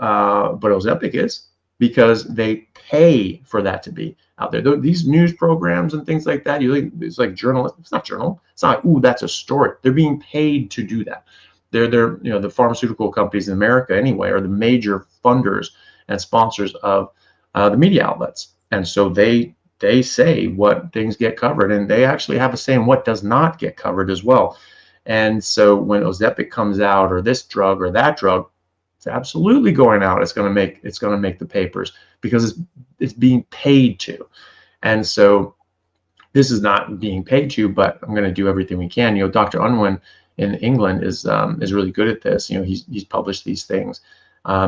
but Ozempic is, because they pay for that to be out there. These news programs and things like that, it's like journalism. It's not journal. It's not like, ooh, that's a story. They're being paid to do that. They're the pharmaceutical companies in America anyway are the major funders and sponsors of the media outlets. And so they say what things get covered, and they actually have a say in what does not get covered as well. And so when Ozempic comes out, or this drug or that drug, it's absolutely going out. It's going to make the papers because it's being paid to. And so this is not being paid to, but I'm going to do everything we can. Dr. Unwin in England is really good at this. You know, he's published these things,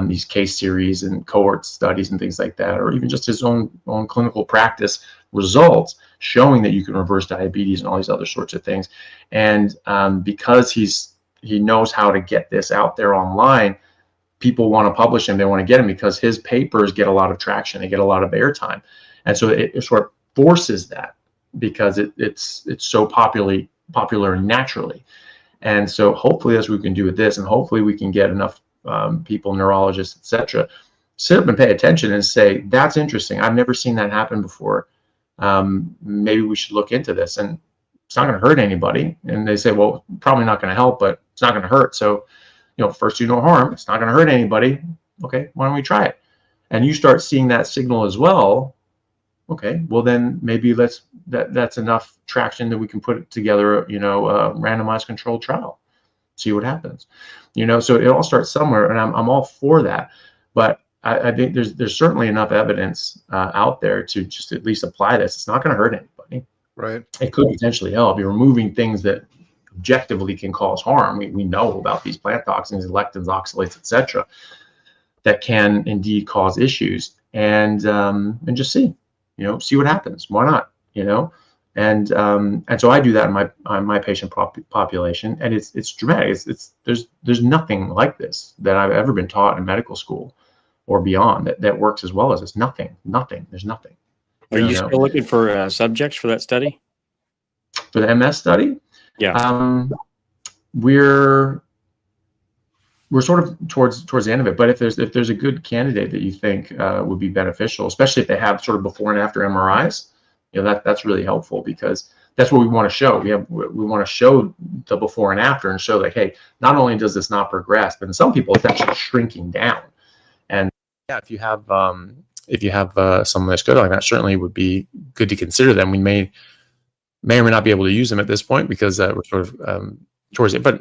these case series and cohort studies and things like that, or even just his own clinical practice results showing that you can reverse diabetes and all these other sorts of things. And because he knows how to get this out there online, people want to publish him. They want to get him because his papers get a lot of traction. They get a lot of airtime. And so it sort of forces that because it's so popular naturally. And so hopefully that's what we can do with this. And hopefully we can get enough people, neurologists, etc., sit up and pay attention and say, that's interesting. I've never seen that happen before. Maybe we should look into this. And it's not going to hurt anybody. And they say, well, probably not going to help, but it's not going to hurt. So, you know, first do no harm. It's not going to hurt anybody. Okay, why don't we try it? And you start seeing that signal as well. Okay, well then maybe that's enough traction that we can put together, you know, a randomized controlled trial, see what happens. You know, so it all starts somewhere, and I'm all for that. But I think there's certainly enough evidence out there to just at least apply this. It's not going to hurt anybody. Right. It could potentially help. You're removing things that objectively can cause harm. We know about these plant toxins, lectins, oxalates, etc., that can indeed cause issues. And just see what happens. Why not? You know, and so I do that in my patient population, and it's dramatic. There's nothing like this that I've ever been taught in medical school or beyond that works as well as this. Nothing. There's nothing. Are you still looking for subjects for that study? For the MS study? Yeah. We're sort of towards the end of it, but if there's a good candidate that you think would be beneficial, especially if they have sort of before and after MRIs, you know, that's really helpful, because that's what we want to show. We want to show the before and after and show, like, hey, not only does this not progress, but in some people it's actually shrinking down. And yeah, if you have someone that's good like that, certainly would be good to consider them. We may or may not be able to use them at this point because we're sort of towards it, but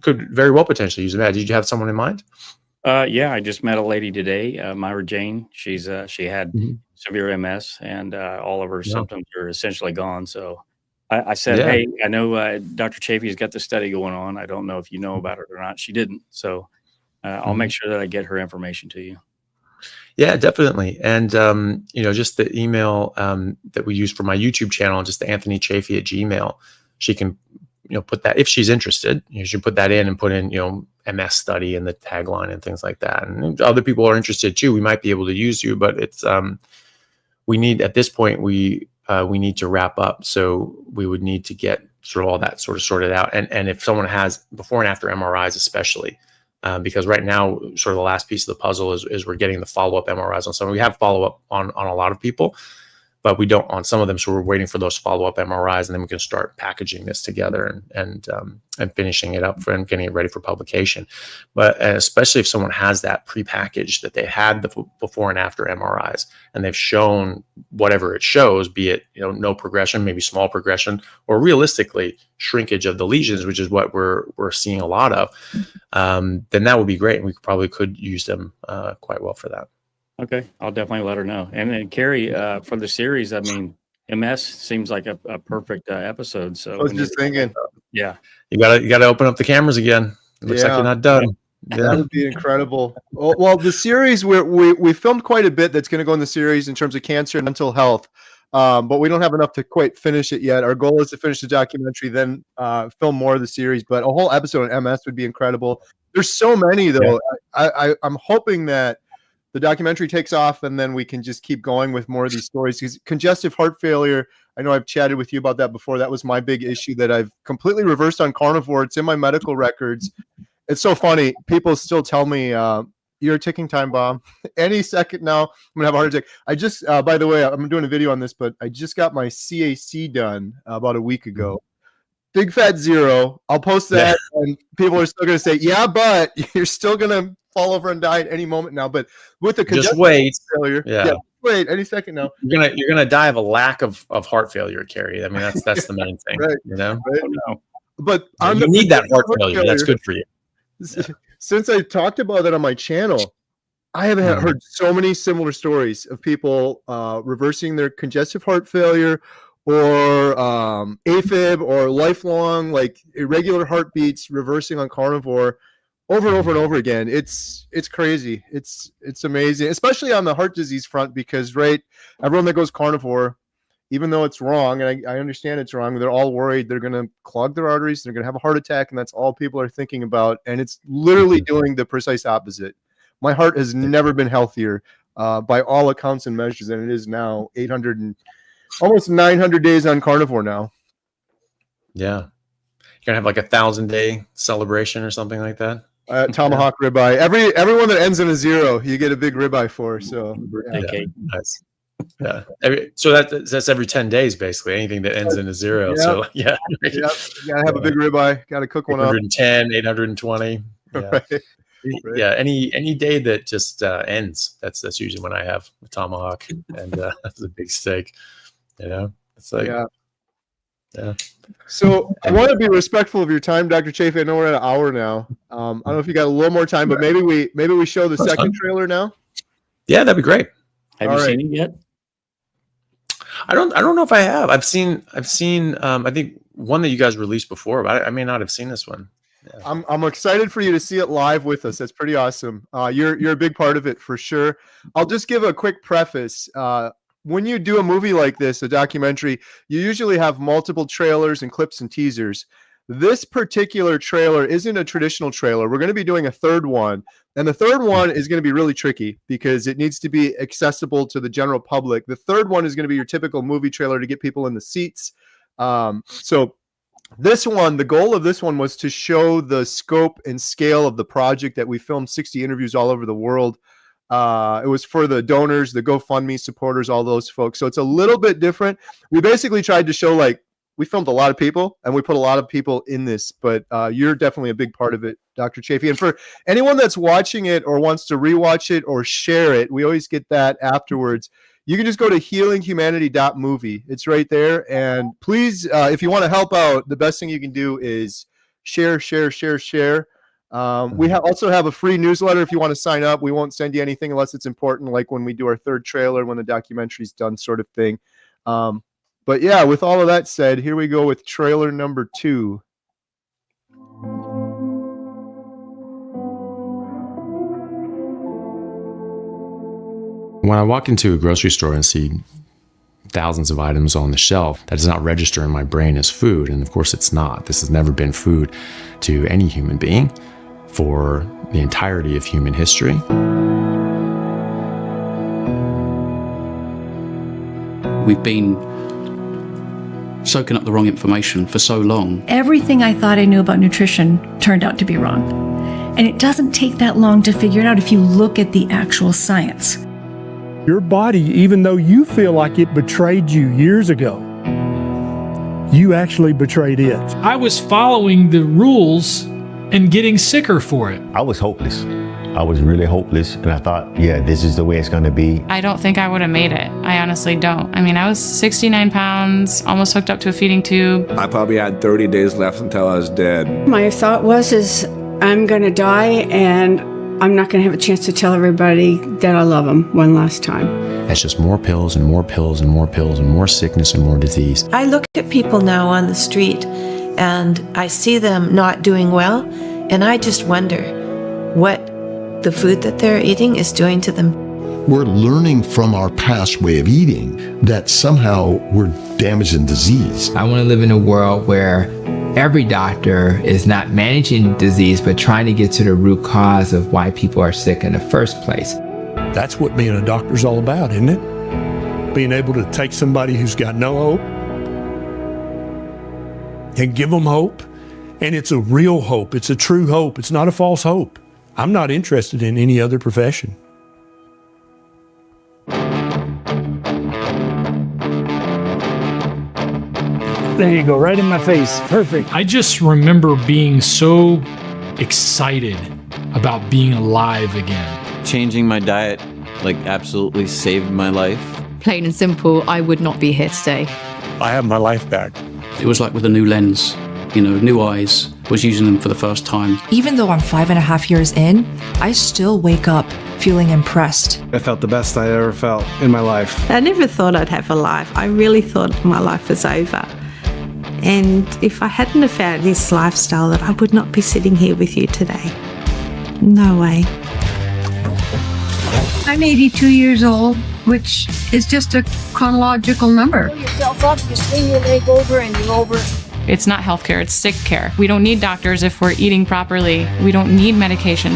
could very well potentially use them. Did you have someone in mind? Yeah, I just met a lady today, Myra Jane. She had severe MS, and all of her symptoms are essentially gone. So I said, hey, I know Dr. Chafee's got this study going on. I don't know if you know about it or not. She didn't. So I'll make sure that I get her information to you. Yeah, definitely. And, just the email that we use for my YouTube channel, just the Anthony Chafee at Gmail, she can, put that, if she's interested, she should put that in and put in, MS study and the tagline and things like that. And other people are interested too. We might be able to use you, but it's, we need, at this point, we need to wrap up. So we would need to get sort of all that sort of sorted out. And if someone has before and after MRIs, especially, because right now, sort of the last piece of the puzzle is we're getting the follow-up MRIs on some. We have follow-up on a lot of people, but we don't on some of them. So we're waiting for those follow-up MRIs, and then we can start packaging this together and finishing it up and getting it ready for publication. But especially if someone has that prepackaged that they had the before and after MRIs, and they've shown whatever it shows, be it no progression, maybe small progression, or realistically shrinkage of the lesions, which is what we're seeing a lot of, then that would be great, and we probably could use them quite well for that. Okay, I'll definitely let her know. And then Kerry, for the series, I mean, MS seems like a perfect episode. So I was just thinking, yeah, you gotta open up the cameras again. It looks like you're not done. That would be incredible. Well, the series we filmed quite a bit that's going to go in the series in terms of cancer and mental health, but we don't have enough to quite finish it yet. Our goal is to finish the documentary, then film more of the series. But a whole episode on MS would be incredible. There's so many though. Yeah. I'm hoping that the documentary takes off, and then we can just keep going with more of these stories. Because congestive heart failure, I know I've chatted with you about that before. That was my big issue that I've completely reversed on Carnivore. It's in my medical records. It's so funny. People still tell me, you're a ticking time bomb. Any second now, I'm going to have a heart attack. I just, by the way, I'm doing a video on this, but I just got my CAC done about a week ago. Big fat 0. I'll post that, and people are still going to say, yeah, but you're still going to fall over and die at any moment now. But with the congestive failure, wait any second now. You're gonna die of a lack of heart failure, Kerry. I mean, that's the main thing, right? Right? No. But you need that heart failure. That's good for you. Since I talked about that on my channel, I haven't heard so many similar stories of people reversing their congestive heart failure or AFib or lifelong, like irregular heartbeats reversing on carnivore over and over and over again. It's crazy. It's amazing, especially on the heart disease front, because everyone that goes carnivore, even though it's wrong, and I understand it's wrong, they're all worried they're going to clog their arteries, they're going to have a heart attack, and that's all people are thinking about. And it's literally doing the precise opposite. My heart has never been healthier by all accounts and measures than it is now. 800 and almost 900 days on carnivore now. Yeah. You're going to have like 1,000-day celebration or something like that? Tomahawk ribeye. Everyone that ends in a 0, you get a big ribeye for. So yeah. Nice. Yeah. So that's every 10 days, basically. Anything that ends in a 0. Yep. So yeah. Yep. You gotta have a big ribeye. Gotta cook one up. 810, 820. Yeah. Right. Yeah. Any day that just ends. That's usually when I have a tomahawk, and that's a big steak. It's like yeah. So I want to be respectful of your time, Dr. Chafee. I know we're at an hour now. I don't know if you got a little more time, but maybe we show the second trailer now. Yeah, that'd be great. Have you seen it yet? I don't know if I have. I've seen I think one that you guys released before, but I may not have seen this one. Yeah. I'm excited for you to see it live with us. That's pretty awesome. You're a big part of it for sure. I'll just give a quick preface. When you do a movie like this, a documentary, you usually have multiple trailers and clips and teasers. This particular trailer isn't a traditional trailer. We're going to be doing a third one. And the third one is going to be really tricky because it needs to be accessible to the general public. The third one is going to be your typical movie trailer to get people in the seats. So this one, the goal of this one was to show the scope and scale of the project that we filmed 60 interviews all over the world. It was for the donors, the GoFundMe supporters, all those folks. So it's a little bit different. We basically tried to show, like, we filmed a lot of people and we put a lot of people in this, but you're definitely a big part of it, Dr. Chafee. And for anyone that's watching it or wants to rewatch it or share it, we always get that afterwards. You can just go to healinghumanity.movie. It's right there. And please, if you want to help out, the best thing you can do is share. We also have a free newsletter if you want to sign up. We won't send you anything unless it's important, like when we do our third trailer, when the documentary's done, sort of thing. But yeah, with all of that said, here we go with trailer number 2. When I walk into a grocery store and see thousands of items on the shelf, that does not register in my brain as food. And of course it's not. This has never been food to any human being for the entirety of human history. We've been soaking up the wrong information for so long. Everything I thought I knew about nutrition turned out to be wrong. And it doesn't take that long to figure it out if you look at the actual science. Your body, even though you feel like it betrayed you years ago, you actually betrayed it. I was following the rules and getting sicker for it. I was hopeless. I was really hopeless, and I thought, yeah, this is the way it's going to be. I don't think I would have made it. I honestly don't. I mean, I was 69 pounds, almost hooked up to a feeding tube. I probably had 30 days left until I was dead. My thought was, I'm going to die, and I'm not going to have a chance to tell everybody that I love them one last time. That's just more pills and more pills and more pills and more sickness and more disease. I look at people now on the street and I see them not doing well, and I just wonder what the food that they're eating is doing to them. We're learning from our past way of eating that somehow we're damaged and diseased. I want to live in a world where every doctor is not managing disease, but trying to get to the root cause of why people are sick in the first place. That's what being a doctor's all about, isn't it? Being able to take somebody who's got no hope and give them hope. And it's a real hope. It's a true hope. It's not a false hope. I'm not interested in any other profession. There you go, right in my face. Perfect. I just remember being so excited about being alive again. Changing my diet, absolutely saved my life. Plain and simple, I would not be here today. I have my life back. It was like with a new lens, new eyes, was using them for the first time. Even though I'm 5.5 years in, I still wake up feeling impressed. I felt the best I ever felt in my life. I never thought I'd have a life. I really thought my life was over. And if I hadn't have found this lifestyle, that I would not be sitting here with you today. No way. I'm 82 years old, which is just a chronological number. Pull yourself up, you swing your leg over, and you're over. It's not healthcare, it's sick care. We don't need doctors if we're eating properly. We don't need medication.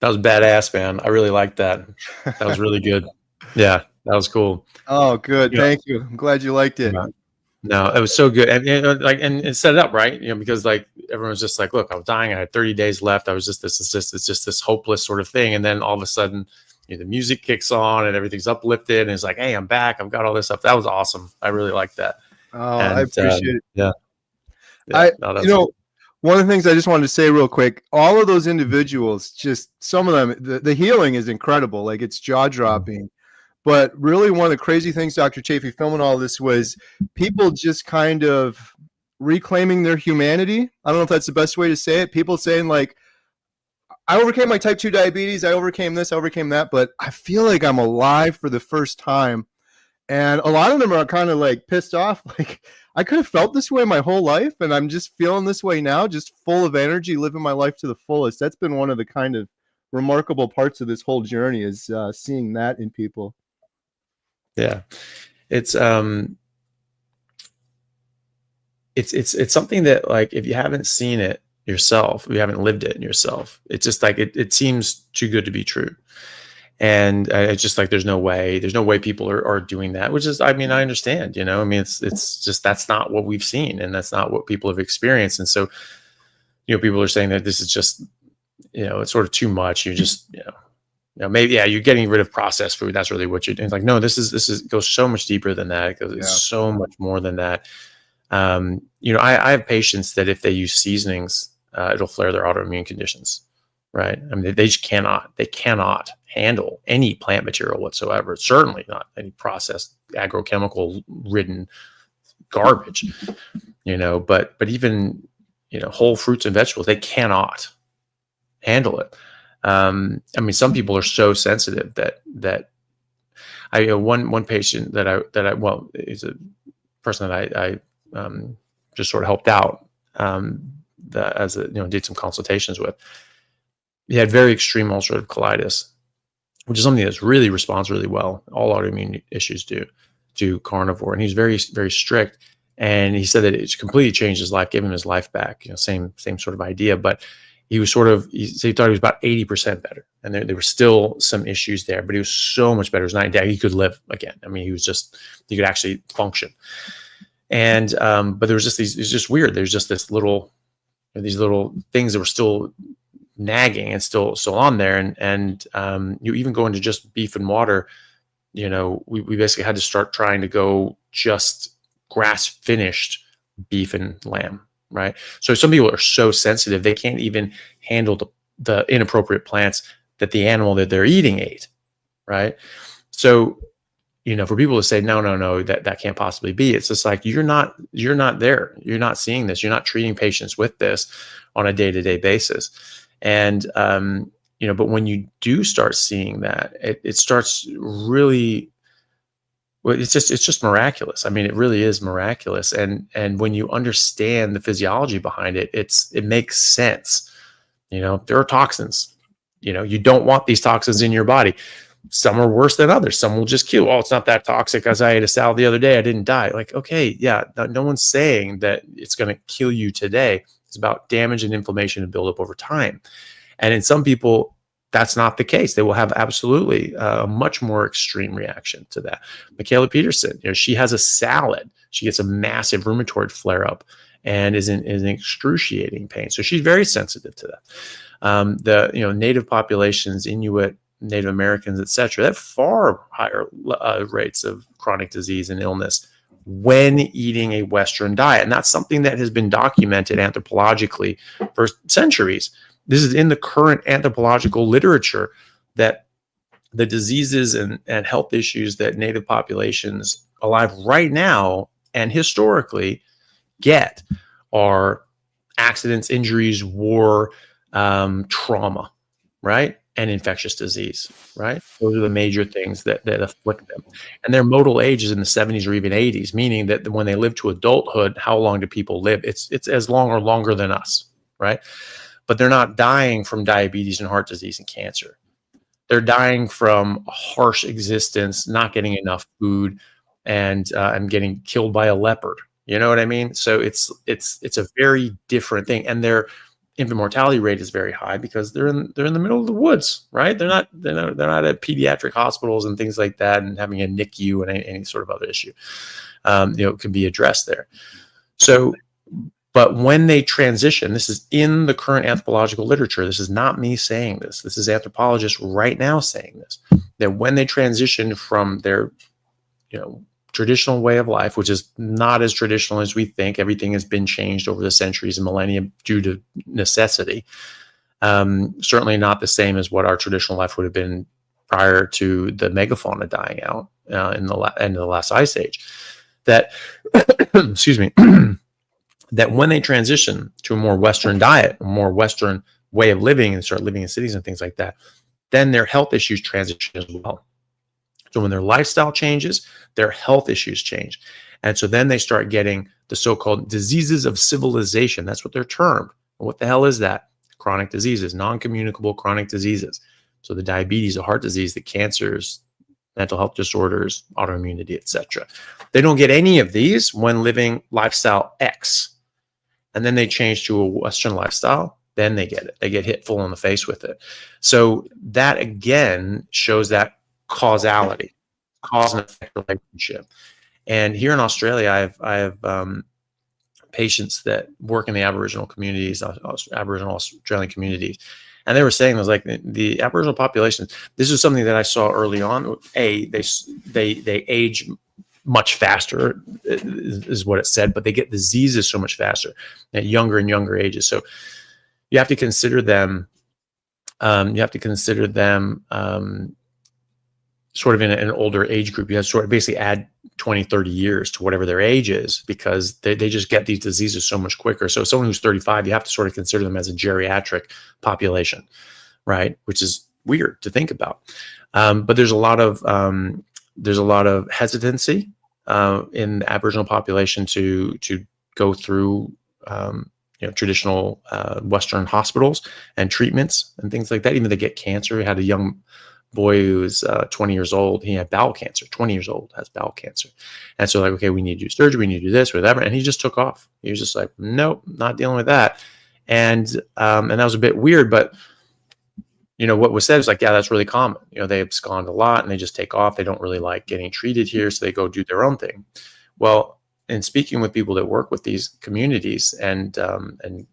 That was badass, man. I really liked that. That was really good. Yeah, that was cool. Oh, good. Yeah. Thank you. I'm glad you liked it. No, it was so good. And it set it up right, because like everyone's just like, look, I was dying. I had 30 days left. I was just it's just this hopeless sort of thing. And then all of a sudden, the music kicks on and everything's uplifted, and it's like, hey, I'm back. I've got all this stuff. That was awesome. I really liked that. Oh, I appreciate it. Yeah. One of the things I just wanted to say real quick, all of those individuals, just some of them, the healing is incredible. Like, it's jaw-dropping. But really one of the crazy things, Dr. Chafee, filming all this, was people just kind of reclaiming their humanity. I don't know if that's the best way to say it. People saying, like, I overcame my type 2 diabetes, I overcame this, I overcame that, but I feel like I'm alive for the first time. And a lot of them are kind of like pissed off, like, I could have felt this way my whole life, and I'm just feeling this way now, just full of energy, living my life to the fullest. That's been one of the kind of remarkable parts of this whole journey, is seeing that in people. Yeah, it's something that, like, if you haven't seen it yourself, if you haven't lived it yourself, it's just like it seems too good to be true. And it's just like there's no way people are doing that, which is, I mean, I understand, it's just, that's not what we've seen, and that's not what people have experienced. And so, people are saying that this is just, it's sort of too much. You just, maybe, yeah, you're getting rid of processed food. That's really what you're doing. It's like, no, this is goes so much deeper than that. It goes, it's so much more than that. I have patients that if they use seasonings, it'll flare their autoimmune conditions. Right. I mean, they just cannot handle any plant material whatsoever. Certainly not any processed agrochemical ridden garbage, but even, whole fruits and vegetables, they cannot handle it. I mean, some people are so sensitive that I, one patient well, is a person that I just sort of helped out, did some consultations with. He had very extreme ulcerative colitis, which is something that really responds really well. All autoimmune issues do to carnivore. And he's very, very strict. And he said that it completely changed his life, gave him his life back, same sort of idea. But he was he thought he was about 80% better. And there were still some issues there, but he was so much better. It was night and day. He could live again. I mean, he could actually function. And, but there was just it's just weird. There's just these little things that were still nagging and still on there. And you even go into just beef and water, we basically had to start trying to go just grass finished beef and lamb. Right. So some people are so sensitive, they can't even handle the inappropriate plants that the animal that they're eating ate. Right. So, for people to say, no, that can't possibly be, it's just like, you're not there. You're not seeing this. You're not treating patients with this on a day-to-day basis. And, but when you do start seeing that, it starts really, well, it's just miraculous. I mean, it really is miraculous. And when you understand the physiology behind it, it makes sense. There are toxins, you don't want these toxins in your body. Some are worse than others. Some will just kill. Oh, it's not that toxic, as I ate a salad the other day, I didn't die. Like, okay, yeah, no one's saying that it's going to kill you today. It's about damage and inflammation and buildup over time. And in some people, that's not the case. They will have absolutely a much more extreme reaction to that. Michaela Peterson, she has a salad. She gets a massive rheumatoid flare up, and is in excruciating pain. So she's very sensitive to that. The native populations, Inuit, Native Americans, etc., that far higher rates of chronic disease and illness when eating a Western diet. And that's something that has been documented anthropologically for centuries. This is in the current anthropological literature, that the diseases and health issues that native populations alive right now and historically get are accidents, injuries, war, trauma, right? And infectious disease, right? Those are the major things that afflict them. And their modal age is in the 70s or even 80s, meaning that when they live to adulthood, how long do people live? It's as long or longer than us, right? But they're not dying from diabetes and heart disease and cancer. They're dying from a harsh existence, not getting enough food, and getting killed by a leopard. You know what I mean? So it's a very different thing, and their infant mortality rate is very high because they're in the middle of the woods, right? They're not at pediatric hospitals and things like that, and having a NICU and any sort of other issue, can be addressed there. So, but when they transition, this is in the current anthropological literature. This is not me saying this. This is anthropologists right now saying this, that when they transition from their, traditional way of life, which is not as traditional as we think. Everything has been changed over the centuries and millennia due to necessity. Certainly not the same as what our traditional life would have been prior to the megafauna dying out in the end of the last ice age. That, excuse me, that when they transition to a more Western diet, a more Western way of living, and start living in cities and things like that, then their health issues transition as well. So when their lifestyle changes, their health issues change. And so then they start getting the so-called diseases of civilization. That's what they're termed. What the hell is that? Chronic diseases, non-communicable chronic diseases. So the diabetes, the heart disease, the cancers, mental health disorders, autoimmunity, etc. They don't get any of these when living lifestyle X. And then they change to a Western lifestyle. Then they get it. They get hit full in the face with it. So that again shows that causality, cause and effect relationship. And here in Australia, I have patients that work in the Aboriginal communities, Aboriginal Australian communities, and they were saying, it was like the Aboriginal populations. This is something that I saw early on. They age much faster, is what it said, but they get diseases so much faster at younger and younger ages. So you have to consider them. Sort of in an older age group. You have to sort of basically add 20, 30 years to whatever their age is, because they just get these diseases so much quicker. So someone who's 35, you have to sort of consider them as a geriatric population, right? Which is weird to think about. But there's a lot of hesitancy in the Aboriginal population to go through traditional Western hospitals and treatments and things like that. Even they get cancer. We had a young boy who was 20 years old. He had bowel cancer. 20 years old, has bowel cancer. And so like, okay, we need to do surgery. We need to do this, whatever. And he just took off. He was just like, nope, not dealing with that. And that was a bit weird, but what was said is like, yeah, that's really common. They abscond a lot and they just take off. They don't really like getting treated here. So they go do their own thing. Well, in speaking with people that work with these communities and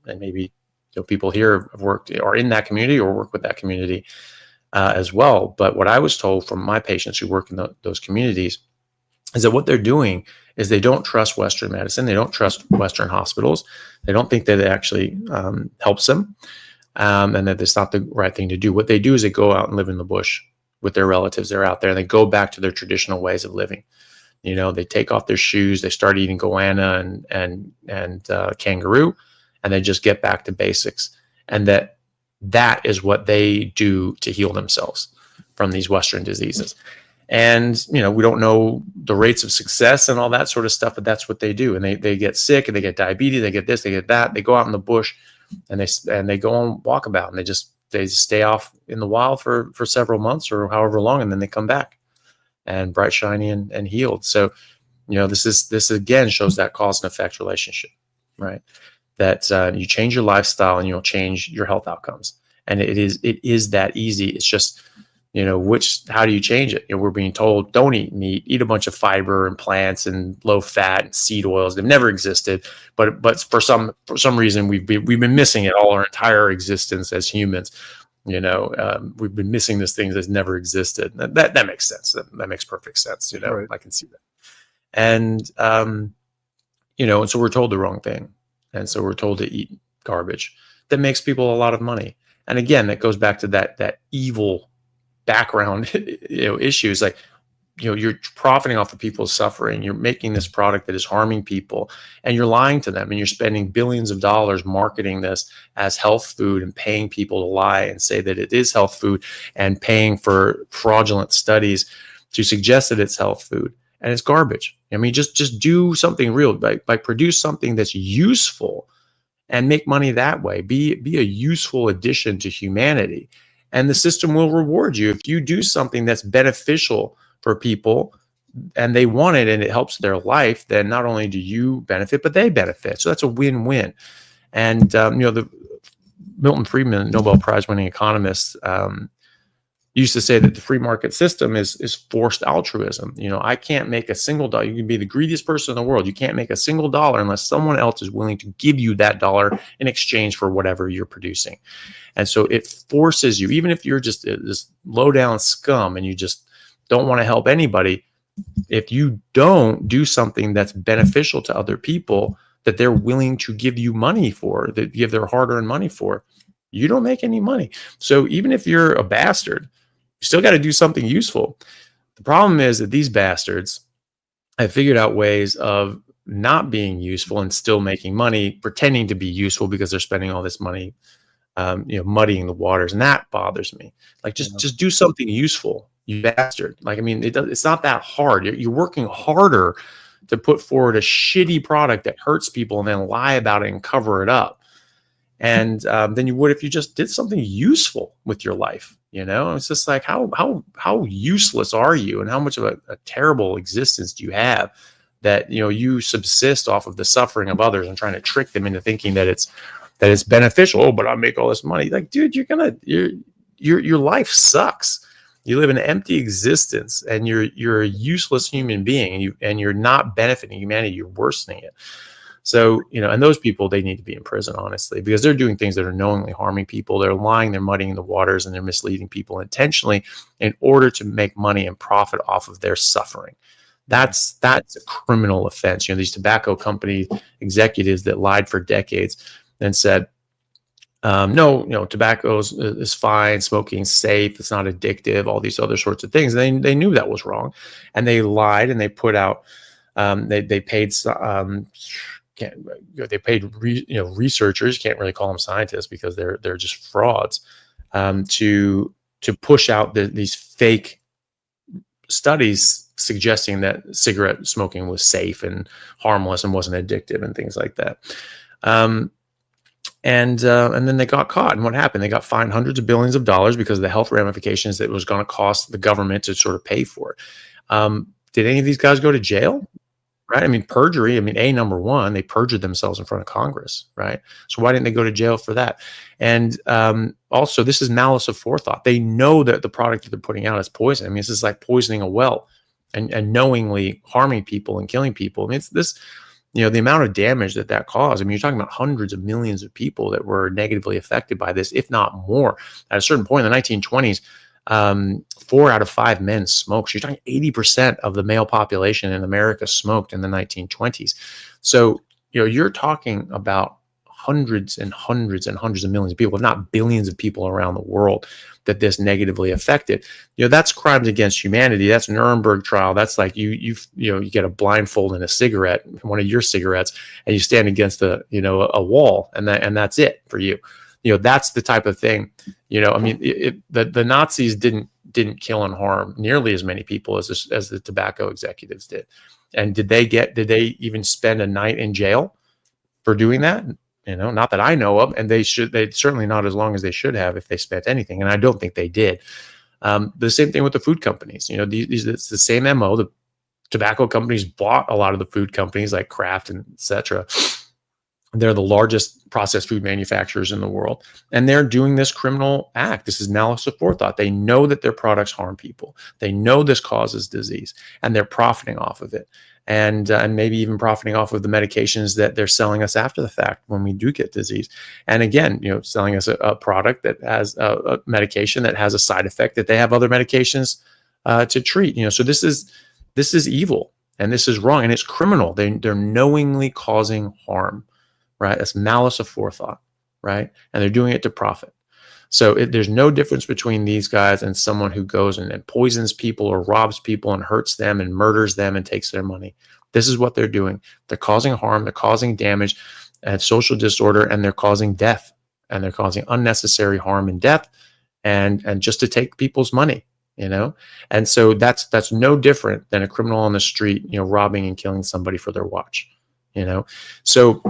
maybe people here have worked or in that community or work with that community, as well. But what I was told from my patients who work in those communities is that what they're doing is they don't trust Western medicine. They don't trust Western hospitals. They don't think that it actually helps them, and that it's not the right thing to do. What they do is they go out and live in the bush with their relatives that are out there, and they go back to their traditional ways of living. They take off their shoes, they start eating goanna and kangaroo, and they just get back to basics. And that is what they do to heal themselves from these Western diseases. And, we don't know the rates of success and all that sort of stuff, but that's what they do. And they get sick and they get diabetes, they get this, they get that. They go out in the bush and they go on walkabout and they just stay off in the wild for several months or however long. And then they come back and bright, shiny and healed. So, this again shows that cause and effect relationship, right? That you change your lifestyle and you'll change your health outcomes. And it is that easy. It's just, how do you change it? We're being told, don't eat meat, eat a bunch of fiber and plants and low fat and seed oils. They've never existed, but for some reason we've been missing it all our entire existence as humans. We've been missing this thing that's never existed. That makes sense. That makes perfect sense. Right. I can see that. And and so we're told the wrong thing, and so we're told to eat garbage that makes people a lot of money. And again, that goes back to that evil background issues. Like, you're profiting off of people's suffering. You're making this product that is harming people, and you're lying to them, and you're spending billions of dollars marketing this as health food and paying people to lie and say that it is health food, and paying for fraudulent studies to suggest that it's health food, and it's garbage. I mean, just do something real, like produce something that's useful and make money that way. Be a useful addition to humanity. And the system will reward you if you do something that's beneficial for people and they want it and it helps their life. Then not only do you benefit, but they benefit. So that's a win-win. And the Milton Friedman, Nobel Prize winning economist, used to say that the free market system is forced altruism. I can't make a single dollar. You can be the greediest person in the world. You can't make a single dollar unless someone else is willing to give you that dollar in exchange for whatever you're producing. And so it forces you, even if you're just this low down scum and you just don't want to help anybody, if you don't do something that's beneficial to other people that they're willing to give you money for, that give their hard-earned money for, you don't make any money. So even if you're a bastard, you still got to do something useful. The problem is that these bastards have figured out ways of not being useful and still making money, pretending to be useful because they're spending all this money, muddying the waters. And that bothers me. Like, just do something useful, you bastard. Like, I mean, it's not that hard. You're working harder to put forward a shitty product that hurts people and then lie about it and cover it up. And then you would if you just did something useful with your life. It's just like, how useless are you, and how much of a terrible existence do you have that you subsist off of the suffering of others and trying to trick them into thinking that it's beneficial. Oh, but I make all this money. Like, dude, your life sucks. You live an empty existence, and you're a useless human being, and you're not benefiting humanity. You're worsening it. So, and those people, they need to be in prison, honestly, because they're doing things that are knowingly harming people. They're lying, they're muddying the waters, and they're misleading people intentionally in order to make money and profit off of their suffering. That's a criminal offense. These tobacco company executives that lied for decades and said, no, tobacco is fine, smoking's safe, it's not addictive, all these other sorts of things. And they knew that was wrong, and they lied, and they put out, they paid researchers, can't really call them scientists because they're just frauds, to push out these fake studies suggesting that cigarette smoking was safe and harmless and wasn't addictive and things like that. And then they got caught. And what happened? They got fined hundreds of billions of dollars because of the health ramifications that it was going to cost the government to sort of pay for it. Did any of these guys go to jail? Right? I mean, perjury. I mean, number one, they perjured themselves in front of Congress, right? So why didn't they go to jail for that? And also, this is malice of forethought. They know that the product that they're putting out is poison. I mean, this is like poisoning a well and knowingly harming people and killing people. I mean, it's this, the amount of damage that caused. I mean, you're talking about hundreds of millions of people that were negatively affected by this, if not more. At a certain point in the 1920s, 4 out of 5 men smoked. So you're talking 80% of the male population in America smoked in the 1920s. So, you're talking about hundreds and hundreds and hundreds of millions of people, if not billions of people around the world that this negatively affected. That's crimes against humanity. That's Nuremberg trial. That's like you get a blindfold and a cigarette, one of your cigarettes, and you stand against a wall, and that's it for you. That's the type of thing. I mean, the Nazis didn't kill and harm nearly as many people as the tobacco executives did. And did they even spend a night in jail for doing that? Not that I know of. And they certainly not as long as they should have if they spent anything. And I don't think they did. The same thing with the food companies. It's the same MO. The tobacco companies bought a lot of the food companies like Kraft and et cetera. They're the largest processed food manufacturers in the world, and they're doing this criminal act. This is malice aforethought. They know that their products harm people. They know this causes disease, and they're profiting off of it, and maybe even profiting off of the medications that they're selling us after the fact when we do get disease. And again, selling us a product that has a medication that has a side effect that they have other medications to treat. So this is evil, and this is wrong, and it's criminal. They're knowingly causing harm. Right? That's malice aforethought, right? And they're doing it to profit. So there's no difference between these guys and someone who goes and poisons people or robs people and hurts them and murders them and takes their money. This is what they're doing. They're causing harm, they're causing damage and social disorder, and they're causing death, and they're causing unnecessary harm and death, and just to take people's money, And so that's no different than a criminal on the street, robbing and killing somebody for their watch, So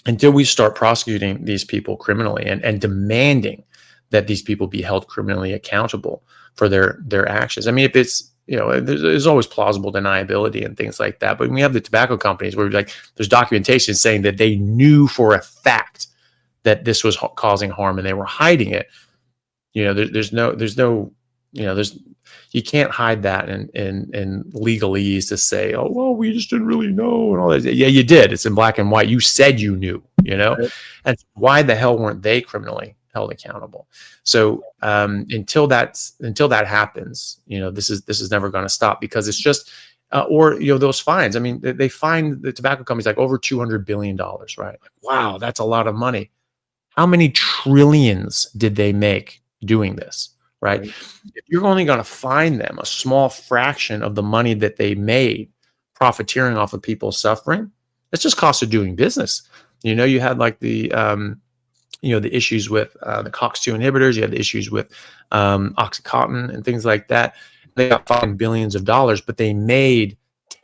until we start prosecuting these people criminally and demanding that these people be held criminally accountable for their actions. I mean, if it's, there's always plausible deniability and things like that. But when we have the tobacco companies where there's documentation saying that they knew for a fact that this was causing harm and they were hiding it, you can't hide that in legalese to say, oh, well, we just didn't really know and all that. Yeah, you did. It's in black and white. You said you knew, Right. And why the hell weren't they criminally held accountable? So until that happens, this is never going to stop, because it's just those fines. I mean, they fine the tobacco companies like over $200 billion, right? Wow, that's a lot of money. How many trillions did they make doing this? Right? If you're only going to fine them a small fraction of the money that they made profiteering off of people's suffering, it's just cost of doing business. You had the issues with the COX-2 inhibitors, you had the issues with Oxycontin and things like that. They got fined billions of dollars, but they made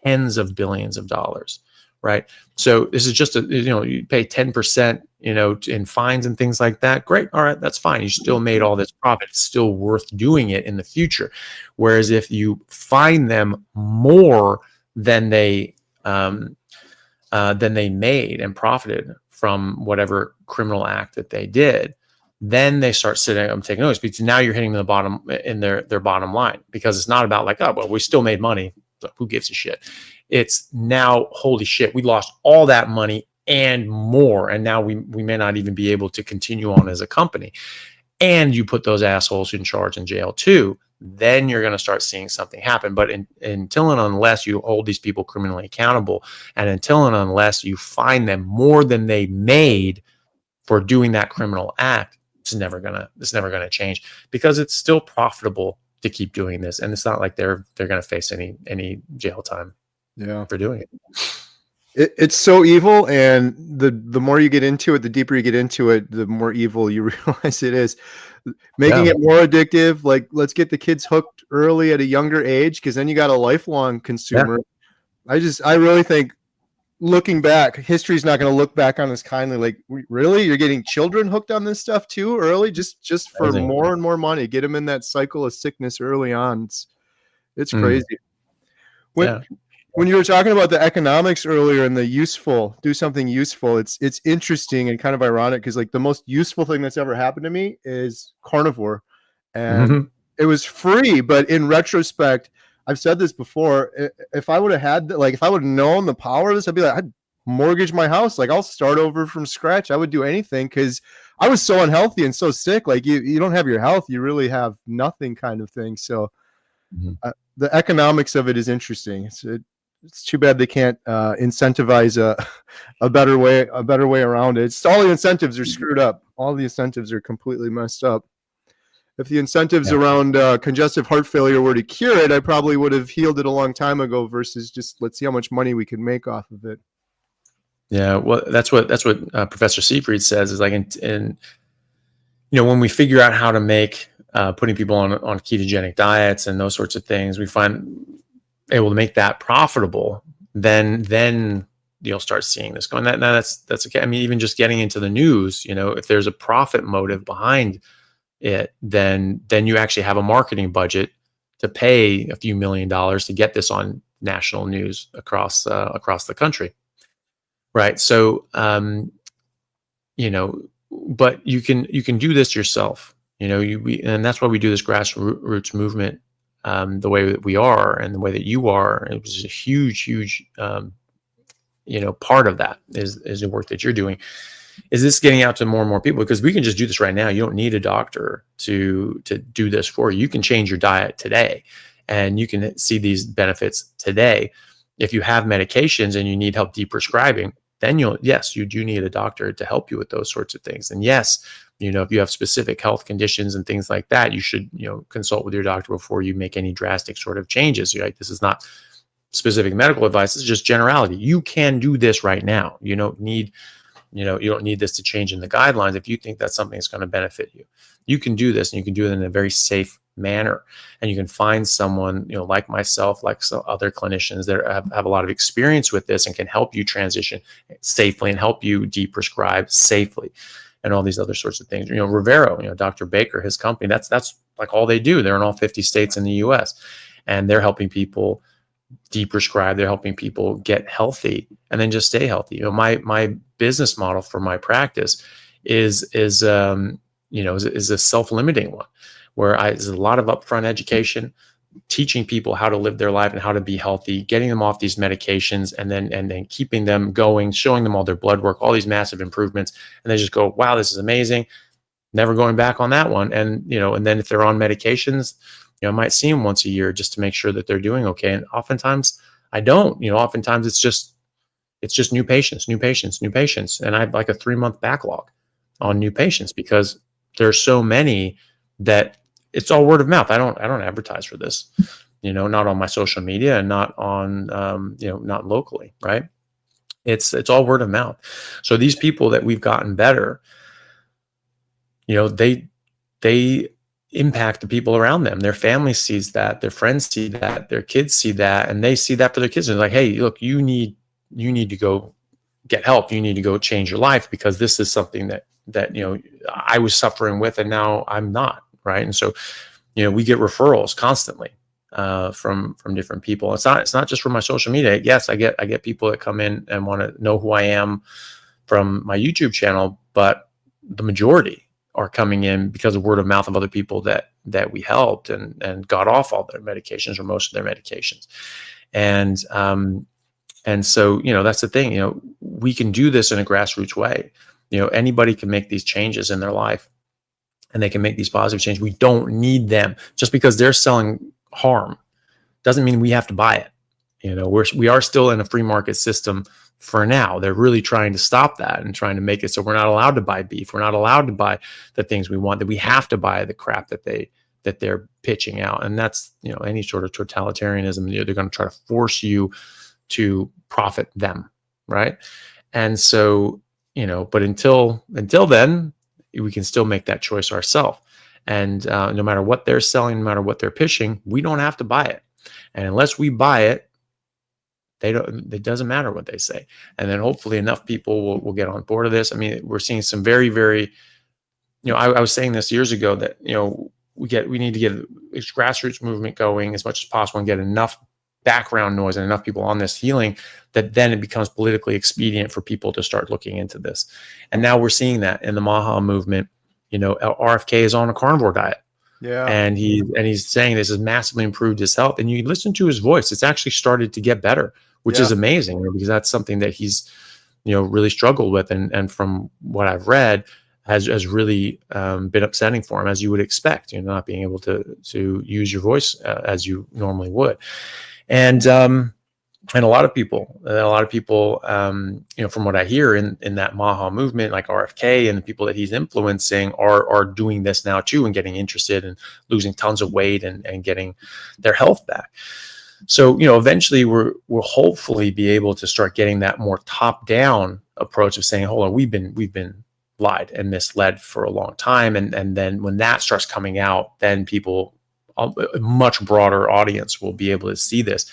tens of billions of dollars. Right. So this is just you pay 10%, in fines and things like that. Great. All right. That's fine. You still made all this profit. It's still worth doing it in the future. Whereas if you fine them more than they made and profited from whatever criminal act that they did, then they start sitting up and taking notice, because now you're hitting the bottom in their bottom line, because it's not about oh, well, we still made money. So who gives a shit? It's now, holy shit, we lost all that money and more, and now we may not even be able to continue on as a company. And you put those assholes in charge in jail too, then you're going to start seeing something happen. But until and unless you hold these people criminally accountable, and until and unless you fine them more than they made for doing that criminal act, it's never gonna change, because it's still profitable to keep doing this, and it's not like they're going to face any jail time. Yeah, for doing it. It's so evil, and the more you get into it, the deeper you get into it, the more evil you realize it is. Making it more addictive, let's get the kids hooked early at a younger age, because then you got a lifelong consumer. Yeah. I really think, looking back, history's not going to look back on us kindly. Really, you're getting children hooked on this stuff too early, just for more and more money. Get them in that cycle of sickness early on. It's crazy. When you were talking about the economics earlier and the useful, do something useful, it's interesting and kind of ironic, because the most useful thing that's ever happened to me is Carnivore. And it was free, but in retrospect, I've said this before, if I would have had, if I would have known the power of this, I'd be I'd mortgage my house. I'll start over from scratch. I would do anything, because I was so unhealthy and so sick. You don't have your health, you really have nothing, kind of thing. So the economics of it is interesting. It's too bad they can't incentivize a better way around it. All the incentives are screwed up. All the incentives are completely messed up. If the incentives around congestive heart failure were to cure it, I probably would have healed it a long time ago, versus just let's see how much money we can make off of it. Yeah, well, that's what Professor Seifried says is when we figure out how to make putting people on ketogenic diets and those sorts of things, we find able to make that profitable, then you'll start seeing this going. That's okay. I mean, even just getting into the news, if there's a profit motive behind it, then you actually have a marketing budget to pay a few $1 million to get this on national news across the country, right? So but you can do this yourself. And that's why we do this grassroots movement the way that we are and the way that you are. It was a huge part of that is the work that you're doing. Is this getting out to more and more people? Because we can just do this right now. You don't need a doctor to do this for you. You can change your diet today, and you can see these benefits today. If you have medications and you need help deprescribing, then you do need a doctor to help you with those sorts of things. And yes, if you have specific health conditions and things like that, you should consult with your doctor before you make any drastic sort of changes. You're like, this is not specific medical advice. This is just generality. You can do this right now. You don't need this to change in the guidelines. If you think that's something that's going to benefit you, you can do this, and you can do it in a very safe manner. And you can find someone, like myself, like some other clinicians that have a lot of experience with this and can help you transition safely and help you deprescribe safely and all these other sorts of things. Rivero, Dr. Baker, his company, that's like all they do. They're in all 50 states in the US, and they're helping people deprescribe. They're helping people get healthy and then just stay healthy. My business model for my practice is a self-limiting one, where there's a lot of upfront education, teaching people how to live their life and how to be healthy, getting them off these medications, and then keeping them going, showing them all their blood work, all these massive improvements, and they just go, wow, this is amazing. Never going back on that one. And and then if they're on medications, I might see them once a year just to make sure that they're doing okay. And oftentimes I don't. Oftentimes it's just new patients. And I have like a 3-month backlog on new patients because there's so many that it's all word of mouth. I don't advertise for this, not on my social media and not on, not locally, right? It's all word of mouth. So these people that we've gotten better, they impact the people around them. Their family sees that, their friends see that, their kids see that, and they see that for their kids. They're like, hey, look, you need to go get help. You need to go change your life because this is something that I was suffering with and now I'm not, right? And so, we get referrals constantly from different people. It's not just from my social media. Yes, I get people that come in and want to know who I am from my YouTube channel, but the majority are coming in because of word of mouth of other people that we helped and got off all their medications or most of their medications. And so, that's the thing, we can do this in a grassroots way. Anybody can make these changes in their life and they can make these positive changes. We don't need them. Just because they're selling harm doesn't mean we have to buy it. We are still in a free market system for now. They're really trying to stop that and trying to make it so we're not allowed to buy beef. We're not allowed to buy the things we want, that we have to buy the crap that they're pitching out. And that's, any sort of totalitarianism. They're going to try to force you to profit them. Right. And so, but until then, we can still make that choice ourselves. And no matter what they're selling, no matter what they're pitching, we don't have to buy it. And unless we buy it, it doesn't matter what they say. And then hopefully enough people will get on board of this. I mean, we're seeing some very, very, I was saying this years ago that, we need to get this grassroots movement going as much as possible and get enough background noise and enough people on this healing that then it becomes politically expedient for people to start looking into this. And now we're seeing that in the Maha movement. RFK is on a carnivore diet. Yeah. And he's saying this has massively improved his health. And you listen to his voice, it's actually started to get better, which is amazing, because that's something that he's, really struggled with. And from what I've read, has really been upsetting for him, as you would expect, not being able to use your voice as you normally would. And a lot of people, from what I hear in that Maha movement, like RFK and the people that he's influencing are doing this now too, and getting interested and losing tons of weight and getting their health back. So, eventually we'll hopefully be able to start getting that more top down approach of saying, hold on, we've been lied and misled for a long time. And then when that starts coming out, then people, a much broader audience will be able to see this.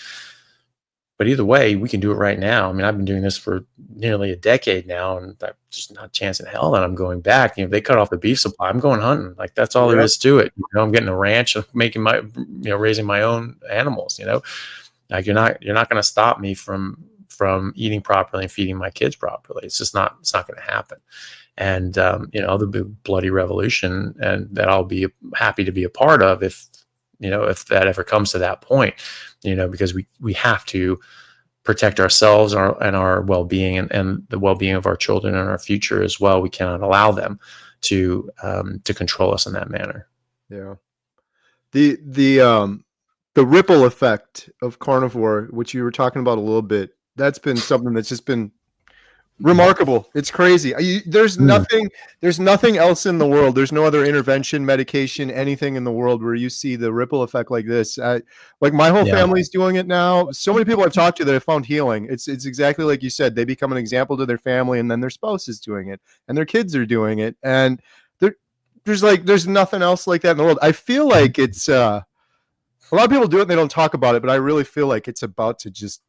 But either way, we can do it right now. I mean, I've been doing this for nearly a decade now, and there's just not a chance in hell that I'm going back. They cut off the beef supply, I'm going hunting. Like, that's all there is to it. I'm getting a ranch, I'm making raising my own animals. Like, you're not going to stop me from from eating properly and feeding my kids properly. It's just not, it's not going to happen. And, there'll be a bloody revolution, and that I'll be happy to be a part of if that ever comes to that point, because we have to protect ourselves and our well-being and the well-being of our children and our future as well. We cannot allow them to control us in that manner. Yeah. The ripple effect of carnivore, which you were talking about a little bit, that's been something that's just been remarkable. It's crazy. There's nothing else in the world. There's no other intervention, medication, anything in the world where you see the ripple effect like this. Like my whole family's doing it now. So many people I've talked to that have found healing. It's exactly like you said. They become an example to their family, and then their spouse is doing it, and their kids are doing it, and there's nothing else like that in the world. I feel like it's a lot of people do it and they don't talk about it, but I really feel like it's about to just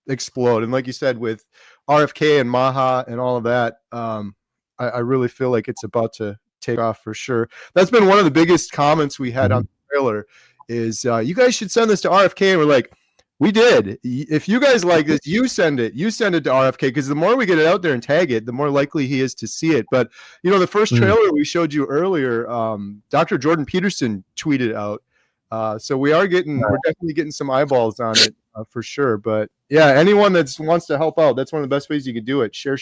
explode. And like you said, with RFK and Maha and all of that, I really feel like it's about to take off for sure. That's been one of the biggest comments we had on the trailer is you guys should send this to RFK. And we're like, we did. If you guys like this, you send it to RFK, because the more we get it out there and tag it, the more likely he is to see it. But the first trailer we showed you earlier, Dr. Jordan Peterson tweeted out. So we're definitely getting some eyeballs on it for sure. But yeah, anyone that wants to help out, that's one of the best ways you could do it. Share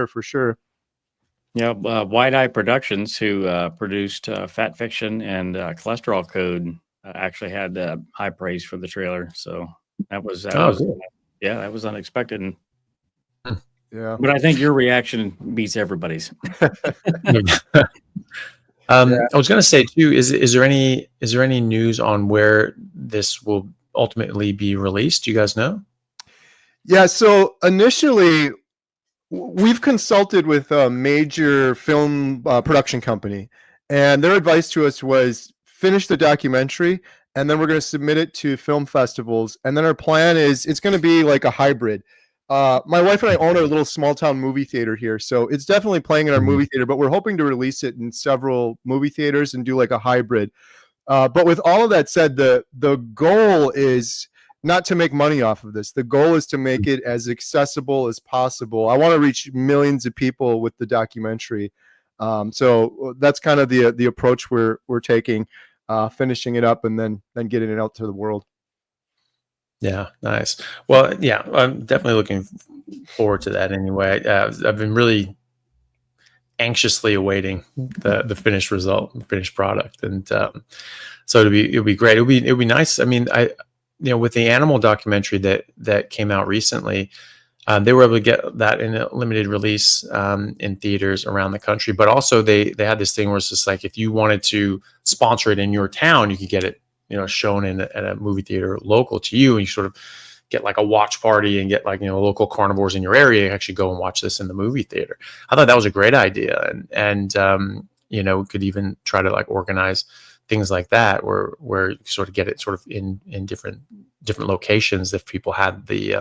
for sure. Yeah, Wide Eye Productions, who produced Fat Fiction and Cholesterol Code, actually had high praise for the trailer. So that was unexpected. And, yeah, but I think your reaction beats everybody's. I was going to say too, is there any news on where this will ultimately be released? Do you guys know? Yeah. So initially, we've consulted with a major film production company, and their advice to us was finish the documentary, and then we're going to submit it to film festivals. And then our plan is it's going to be like a hybrid. My wife and I own a little small town movie theater here, so it's definitely playing in our movie theater, but we're hoping to release it in several movie theaters and do like a hybrid. But with all of that said, the goal is not to make money off of this. The goal is to make it as accessible as possible. I want to reach millions of people with the documentary. So that's kind of the approach we're taking, finishing it up and then getting it out to the world. Yeah, nice. Well, yeah, I'm definitely looking forward to that anyway. I've been really anxiously awaiting the finished result, the finished product, and so it'll be great. It'll be nice. I mean, with the animal documentary that came out recently, they were able to get that in a limited release in theaters around the country. But also they had this thing where it's just like if you wanted to sponsor it in your town, you could get it shown at a movie theater local to you, and you sort of get like a watch party and get like local carnivores in your area and actually go and watch this in the movie theater. I thought that was a great idea, and we could even try to like organize things like that where you sort of get it sort of in different locations if people had the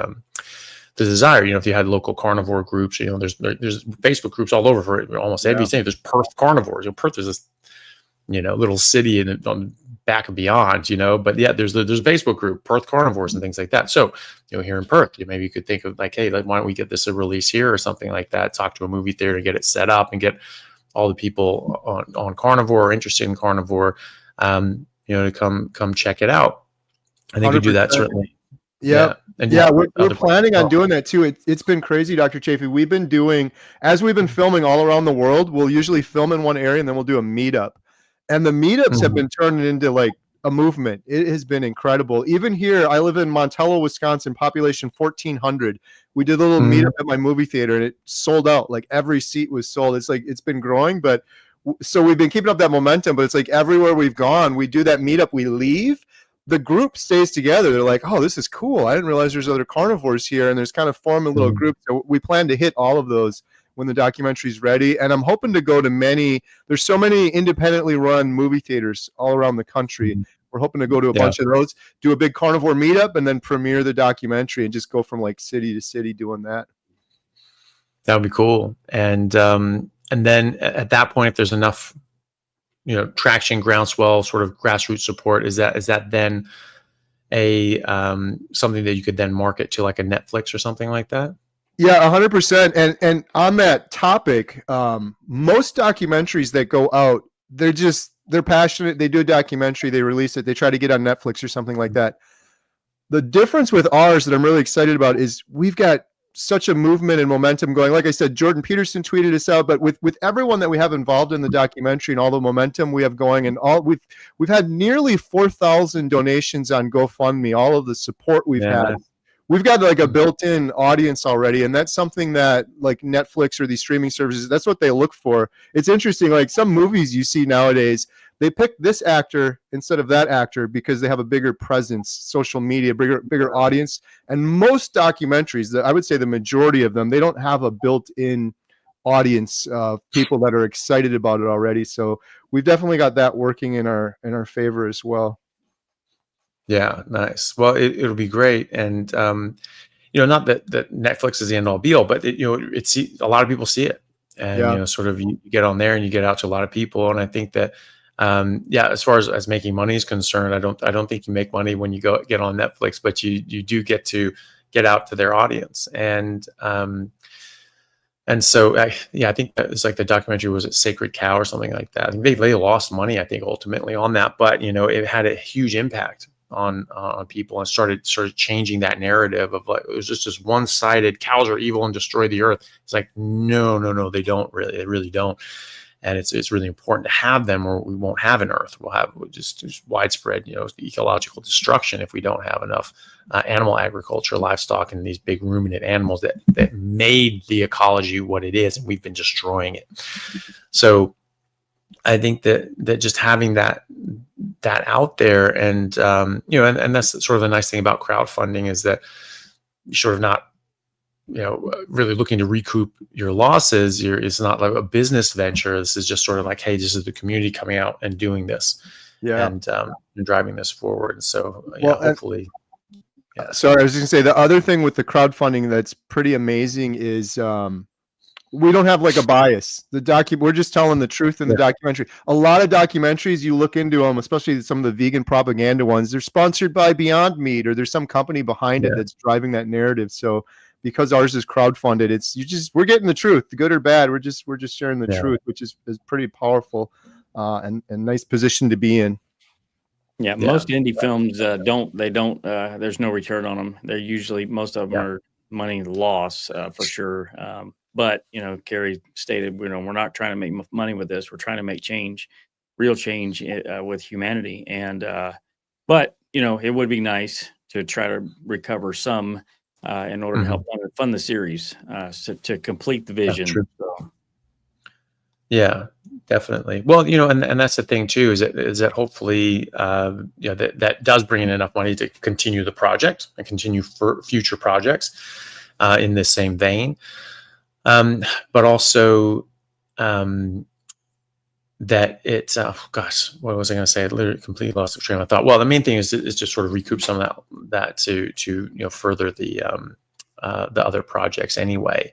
desire. If you had local carnivore groups, there's Facebook groups all over for almost everything. There's Perth carnivores. Perth is this little city on back and beyond, but yeah, there's Facebook group Perth carnivores and things like that. So here in Perth, maybe you could think of like, hey, why don't we get this a release here or something like that? Talk to a movie theater, get it set up, and get all the people on carnivore or interested in carnivore, to come check it out. I think we do that certainly. Yeah. We're planning on doing that too. It's been crazy, Dr. Chafee. We've been filming all around the world. We'll usually film in one area and then we'll do a meetup. And the meetups have been turning into like a movement. It has been incredible. Even here, I live in Montello, Wisconsin, population 1,400. We did a little meetup at my movie theater and it sold out. Like every seat was sold. It's like, it's been growing, but so we've been keeping up that momentum, but it's like everywhere we've gone, we do that meetup, we leave, the group stays together. They're like, oh, this is cool. I didn't realize there's other carnivores here. And there's kind of forming little groups. So we plan to hit all of those when the documentary is ready. And I'm hoping to go to there's so many independently run movie theaters all around the country. We're hoping to go to a bunch of those, do a big carnivore meetup, and then premiere the documentary and just go from like city to city doing that. That would be cool. And then at that point, if there's enough, traction, groundswell, sort of grassroots support, is that then a something that you could then market to like a Netflix or something like that? Yeah, 100%. And on that topic, most documentaries that go out, they're passionate. They do a documentary, they release it, they try to get on Netflix or something like that. The difference with ours that I'm really excited about is we've got such a movement and momentum going. Like I said, Jordan Peterson tweeted us out, but with everyone that we have involved in the documentary and all the momentum we have going, and all we've had nearly 4,000 donations on GoFundMe, all of the support we've had. We've got like a built-in audience already, and that's something that like Netflix or these streaming services, that's what they look for. It's interesting, like some movies you see nowadays, they pick this actor instead of that actor because they have a bigger presence, social media, bigger audience. And most documentaries, I would say the majority of them, they don't have a built-in audience of people that are excited about it already. So we've definitely got that working in our favor as well. Yeah, nice. Well, it'll be great. And, not that Netflix is the end all be all, but it's a lot of people see it, and, sort of you get on there and you get out to a lot of people. And I think that, as far as making money is concerned, I don't think you make money when you get on Netflix, but you do get to get out to their audience. And so, I think that it's like the documentary, was it Sacred Cow or something like that? I think they lost money, I think, ultimately on that, but it had a huge impact on people, and started changing that narrative of like, it was just this one-sided, cows are evil and destroy the earth. It's like, no, they really don't. And it's really important to have them, or we won't have an earth. We'll have just widespread, ecological destruction if we don't have enough animal agriculture, livestock, and these big ruminant animals that made the ecology what it is, and we've been destroying it. So I think that just having that out there, and and that's sort of the nice thing about crowdfunding, is that you're sort of not really looking to recoup your losses. It's not like a business venture. This is just sort of like, hey, this is the community coming out and doing this, and driving this forward. And so hopefully. Sorry, I was just gonna say, the other thing with the crowdfunding that's pretty amazing is we don't have like a bias. We're just telling the truth in the documentary. A lot of documentaries, you look into them, especially some of the vegan propaganda ones, they're sponsored by Beyond Meat, or there's some company behind it that's driving that narrative. So because ours is crowdfunded, we're getting the truth, good or bad. We're just sharing the truth, which is pretty powerful, and nice position to be in. Yeah, most indie films don't. There's no return on them. They're usually, most of them are money loss for sure. But Kerry stated, we're not trying to make money with this. We're trying to make change, real change with humanity. And but it would be nice to try to recover some in order to help fund the series to complete the vision. Yeah, definitely. Well, and that's the thing too, is that hopefully, that does bring in enough money to continue the project and continue for future projects in this same vein. But also, that it's, what was I going to say? I literally completely lost the train of thought. Well, the main thing is just sort of recoup some of that to further the other projects anyway.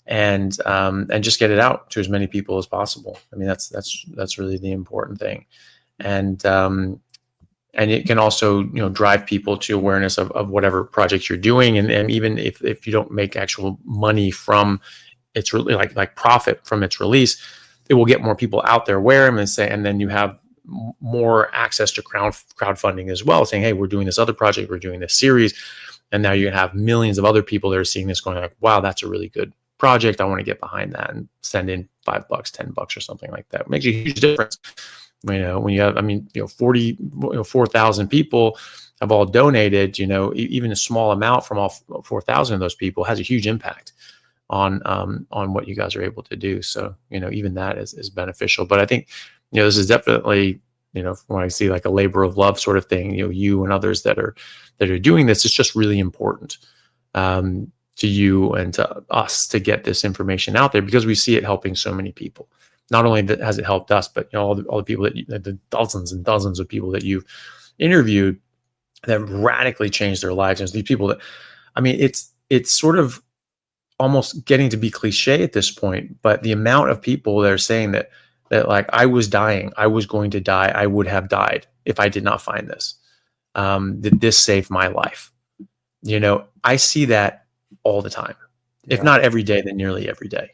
And just get it out to as many people as possible. I mean, that's really the important thing. And it can also, drive people to awareness of whatever project you're doing. And even if you don't make actual money from it's really like profit from its release, it will get more people out there aware and then you have more access to crowdfunding as well, saying, hey, we're doing this other project, we're doing this series. And now you have millions of other people that are seeing this going like, wow, that's a really good project. I want to get behind that, and send in $5, $10 or something like that. It makes a huge difference. When you have, 4,000 people have all donated, even a small amount from all 4,000 of those people has a huge impact on what you guys are able to do. So, even that is beneficial. But I think, this is definitely, when I see like a labor of love sort of thing, you and others that are doing this, it's just really important to you and to us to get this information out there, because we see it helping so many people. Not only has it helped us, but all the people the dozens and dozens of people that you've interviewed that have radically changed their lives. And these people that, it's sort of almost getting to be cliche at this point, but the amount of people that are saying that like, I was dying, I was going to die, I would have died if I did not find this. that this saved my life. You know, I see that all the time, if not every day, then nearly every day.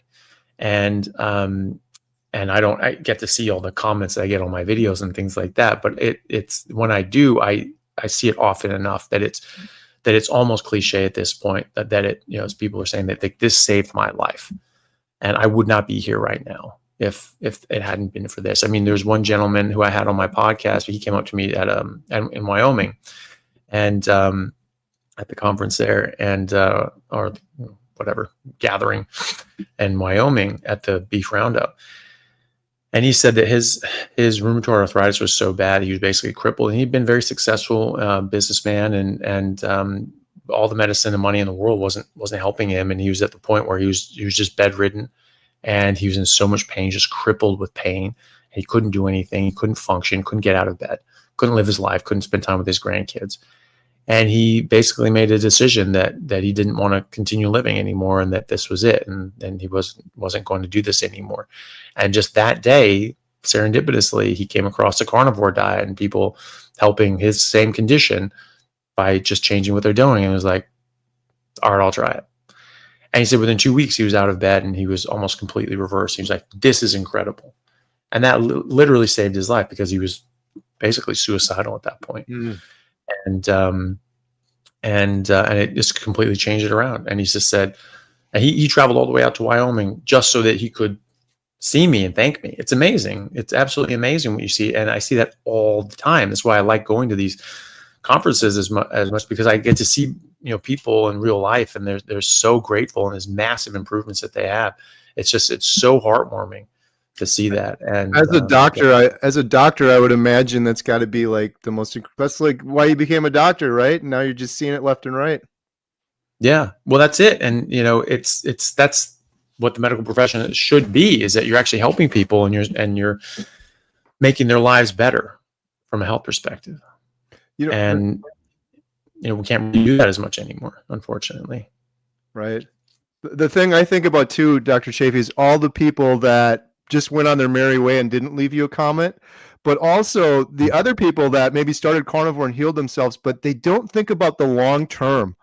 And I get to see all the comments that I get on my videos and things like that. But it's when I do, I see it often enough that it's almost cliche at this point that it, you know, as people are saying that this saved my life, and I would not be here right now if it hadn't been for this. I mean, there's one gentleman who I had on my podcast, but he came up to me in Wyoming, and at the conference there, and or whatever gathering in Wyoming at the beef roundup. And he said that his rheumatoid arthritis was so bad, he was basically crippled. And he'd been a very successful businessman, and all the medicine and money in the world wasn't helping him. And he was at the point where he was just bedridden, and he was in so much pain, just crippled with pain. He couldn't do anything. He couldn't function, couldn't get out of bed, couldn't live his life, couldn't spend time with his grandkids. And he basically made a decision that he didn't want to continue living anymore, and that this was it, and he wasn't going to do this anymore. And just that day, serendipitously, he came across the carnivore diet and people helping his same condition by just changing what they're doing. And it was like, all right, I'll try it. And he said within 2 weeks, he was out of bed and he was almost completely reversed. He was like, this is incredible. And that literally saved his life, because he was basically suicidal at that point. And it just completely changed it around. And he just said, and he traveled all the way out to Wyoming just so that he could see me and thank me. It's amazing. It's absolutely amazing what you see. And I see that all the time. That's why I like going to these conferences as much, because I get to see, you know, people in real life, and they're so grateful, and there's massive improvements that they have. It's so heartwarming to see that. And as a doctor, I would imagine that's got to be like the most. That's like why you became a doctor, right? And now you're just seeing it left and right. Yeah, well, that's it. And you know, that's what the medical profession should be, is that you're actually helping people, and you're making their lives better from a health perspective. You know, and you know, we can't really do that as much anymore, unfortunately. Right. The thing I think about too, Dr. Chafee, is all the people that just went on their merry way and didn't leave you a comment, but also the other people that maybe started carnivore and healed themselves, but they don't think about the long term.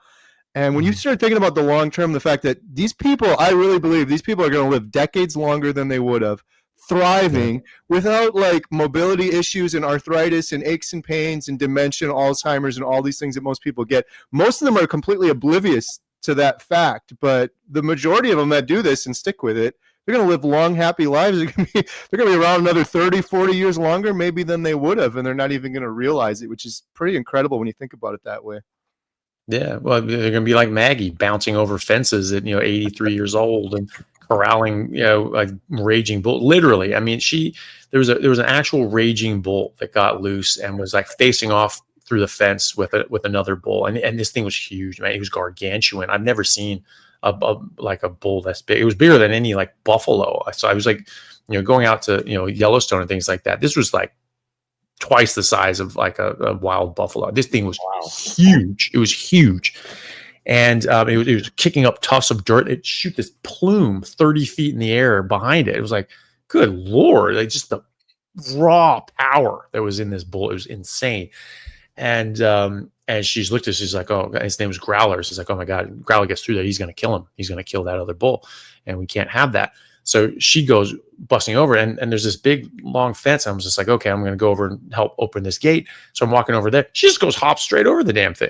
And when you start thinking about the long term, the fact that these people, I really believe these people are going to live decades longer than they would have, thriving without like mobility issues and arthritis and aches and pains and dementia, Alzheimer's, and all these things that most people get. Most of them are completely oblivious to that fact, but the majority of them that do this and stick with it, they're going to live long, happy lives. They're going to be around another 30, 40 years longer maybe than they would have, and they're not even going to realize it, which is pretty incredible when you think about it that way. Yeah, well, they're going to be like Maggie, bouncing over fences at 83 years old and corralling like raging bull. Literally, I mean, there was an actual raging bull that got loose and was like facing off through the fence with another bull, and this thing was huge, man. It was gargantuan. I've never seen a bull that's big. It was bigger than any like buffalo. So I was like, going out to Yellowstone and things like that. This was like twice the size of like a wild buffalo. This thing was huge. It was huge. And it was kicking up tufts of dirt. It shoot this plume 30 feet in the air behind it. It was like, good Lord, like just the raw power that was in this bull. It was insane. And she's looked at us, she's like, oh, his name was Growler. She's like, oh my God, Growler gets through there, he's going to kill him. He's going to kill that other bull. And we can't have that. So she goes busting over, and there's this big long fence. I was just like, okay, I'm going to go over and help open this gate. So I'm walking over there. She just goes hop straight over the damn thing,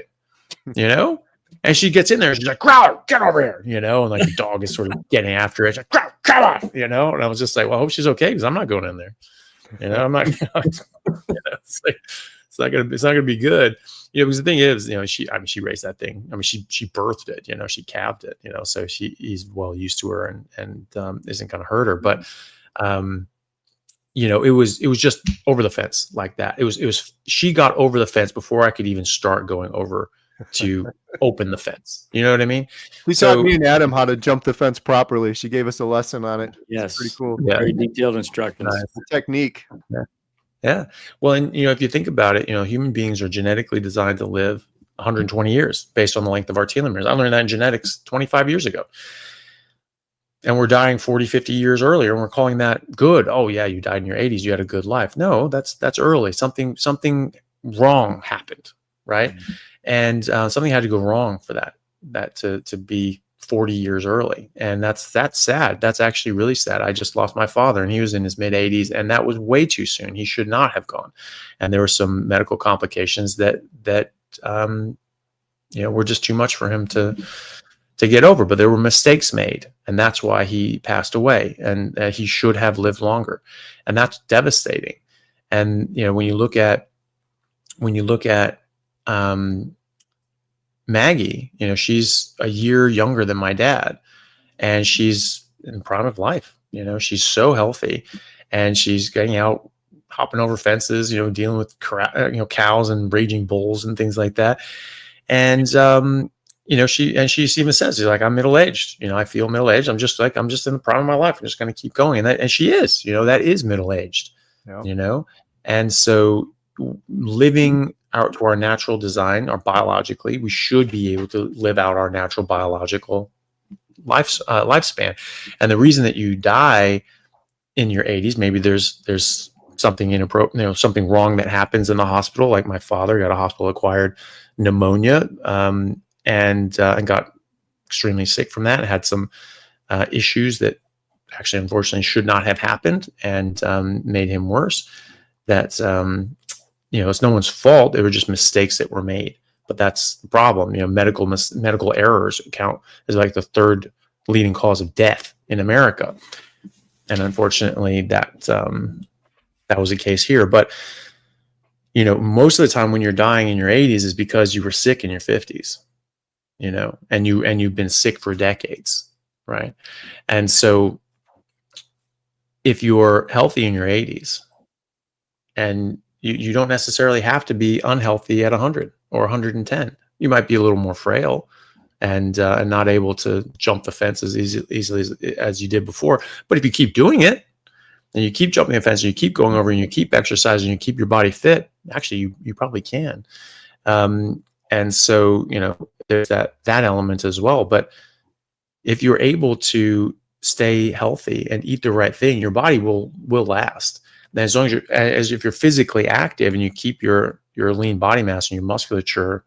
and she gets in there. She's like, Growler, get over here, and like the dog is sort of getting after it. She's like, Growler, come on, and I was just like, well, I hope she's okay, because I'm not going in there. I'm not, it's not gonna be good, because the thing is, she raised that thing. I mean, she birthed it, she calved it, so he's well used to her and isn't gonna hurt her. But it was just over the fence like that. It was she got over the fence before I could even start going over to open the fence. You know what I mean? We taught me and Adam how to jump the fence properly. She gave us a lesson on it. Yes, pretty cool. Yeah. Very detailed instructions. Nice. Technique. Yeah. Well, and if you think about it, human beings are genetically designed to live 120 years based on the length of our telomeres. I learned that in genetics 25 years ago. And we're dying 40, 50 years earlier, and we're calling that good. Oh yeah, you died in your 80s, you had a good life. No, that's early. Something wrong happened. right? And something had to go wrong for that to be 40 years early. And that's sad. That's actually really sad. I just lost my father, and he was in his mid 80s, and that was way too soon. He should not have gone. And there were some medical complications that were just too much for him to get over, but there were mistakes made, and that's why he passed away, and he should have lived longer. And that's devastating. And when you look at Maggie, she's a year younger than my dad, and she's in the prime of life. She's so healthy, and she's getting out, hopping over fences, dealing with cows and raging bulls and things like that. And she even says, she's like, I'm middle-aged. I feel middle-aged. I'm just in the prime of my life. I'm just going to keep going. And she is, that is middle-aged, And so living out to our natural design, our biologically, we should be able to live out our natural biological lifespan. And the reason that you die in your 80s, maybe there's something inappropriate, something wrong that happens in the hospital. Like my father got a hospital-acquired pneumonia, and got extremely sick from that, and had some issues that actually, unfortunately, should not have happened, and made him worse. That's it's no one's fault. They were just mistakes that were made. But that's the problem. Medical errors count as like the third leading cause of death in America, and unfortunately, that was the case here. But most of the time when you're dying in your 80s is because you were sick in your 50s, and you've been sick for decades, right? And so if you're healthy in your 80s, and you don't necessarily have to be unhealthy at 100 or 110. You might be a little more frail and not able to jump the fence as easily as you did before. But if you keep doing it, and you keep jumping the fence, and you keep going over, and you keep exercising, and you keep your body fit, actually you probably can. And so there's that element as well. But if you're able to stay healthy and eat the right thing, your body will last. And as long as if you're physically active and you keep your lean body mass and your musculature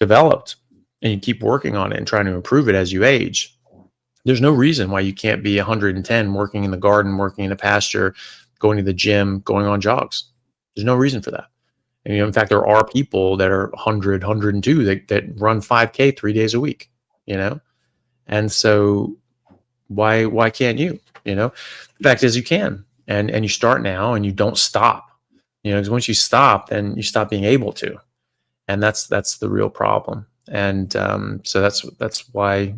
developed, and you keep working on it and trying to improve it as you age, there's no reason why you can't be 110 working in the garden, working in a pasture, going to the gym, going on jogs. There's no reason for that. And in fact, there are people that are 100, 102 that run 5K 3 days a week, And so why can't you? The fact is you can. And you start now, and you don't stop, because once you stop, then you stop being able to, and that's the real problem. And so that's why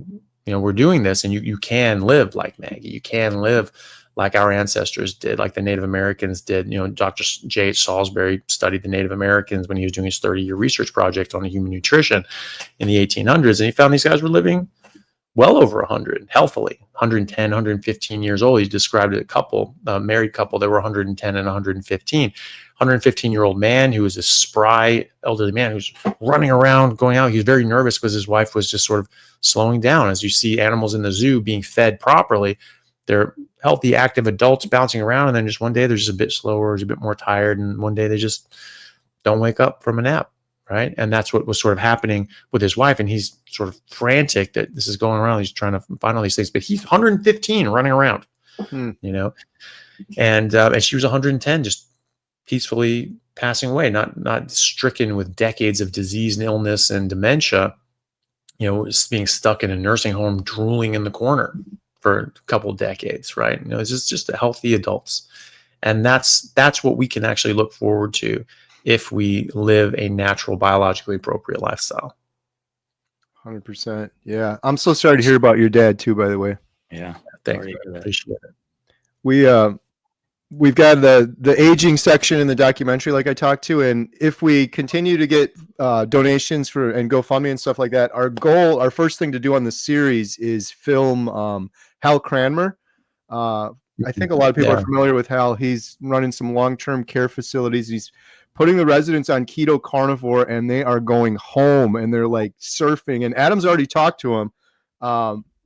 we're doing this. And you can live like Maggie, you can live like our ancestors did, like the Native Americans did. Dr. J.H. Salisbury studied the Native Americans when he was doing his 30-year research project on human nutrition in the 1800s, and he found these guys were living well over 100, healthily, 110, 115 years old. He described a couple, a married couple, that were 110 and 115. 115-year-old man who was a spry elderly man who's running around, going out. He was very nervous because his wife was just sort of slowing down. As you see animals in the zoo being fed properly, they're healthy, active adults bouncing around, and then just one day they're just a bit slower, just a bit more tired, and one day they just don't wake up from a nap. Right. And that's what was sort of happening with his wife. And he's sort of frantic that this is going around. He's trying to find all these things, but he's 115 running around, and she was 110, just peacefully passing away, not stricken with decades of disease and illness and dementia, being stuck in a nursing home, drooling in the corner for a couple of decades. Right. It's just healthy adults. And that's what we can actually look forward to if we live a natural, biologically appropriate lifestyle. 100%. Yeah. I'm so sorry to hear about your dad too, by the way. Yeah. Thank you. Appreciate it. We've got the aging section in the documentary, like I talked to, and if we continue to get donations and GoFundMe and stuff like that, our first thing to do on the series is film Hal Cranmer. I think a lot of people are familiar with Hal. He's running some long-term care facilities. He's putting the residents on keto carnivore, and they are going home, and they're like surfing. And Adam's already talked to him.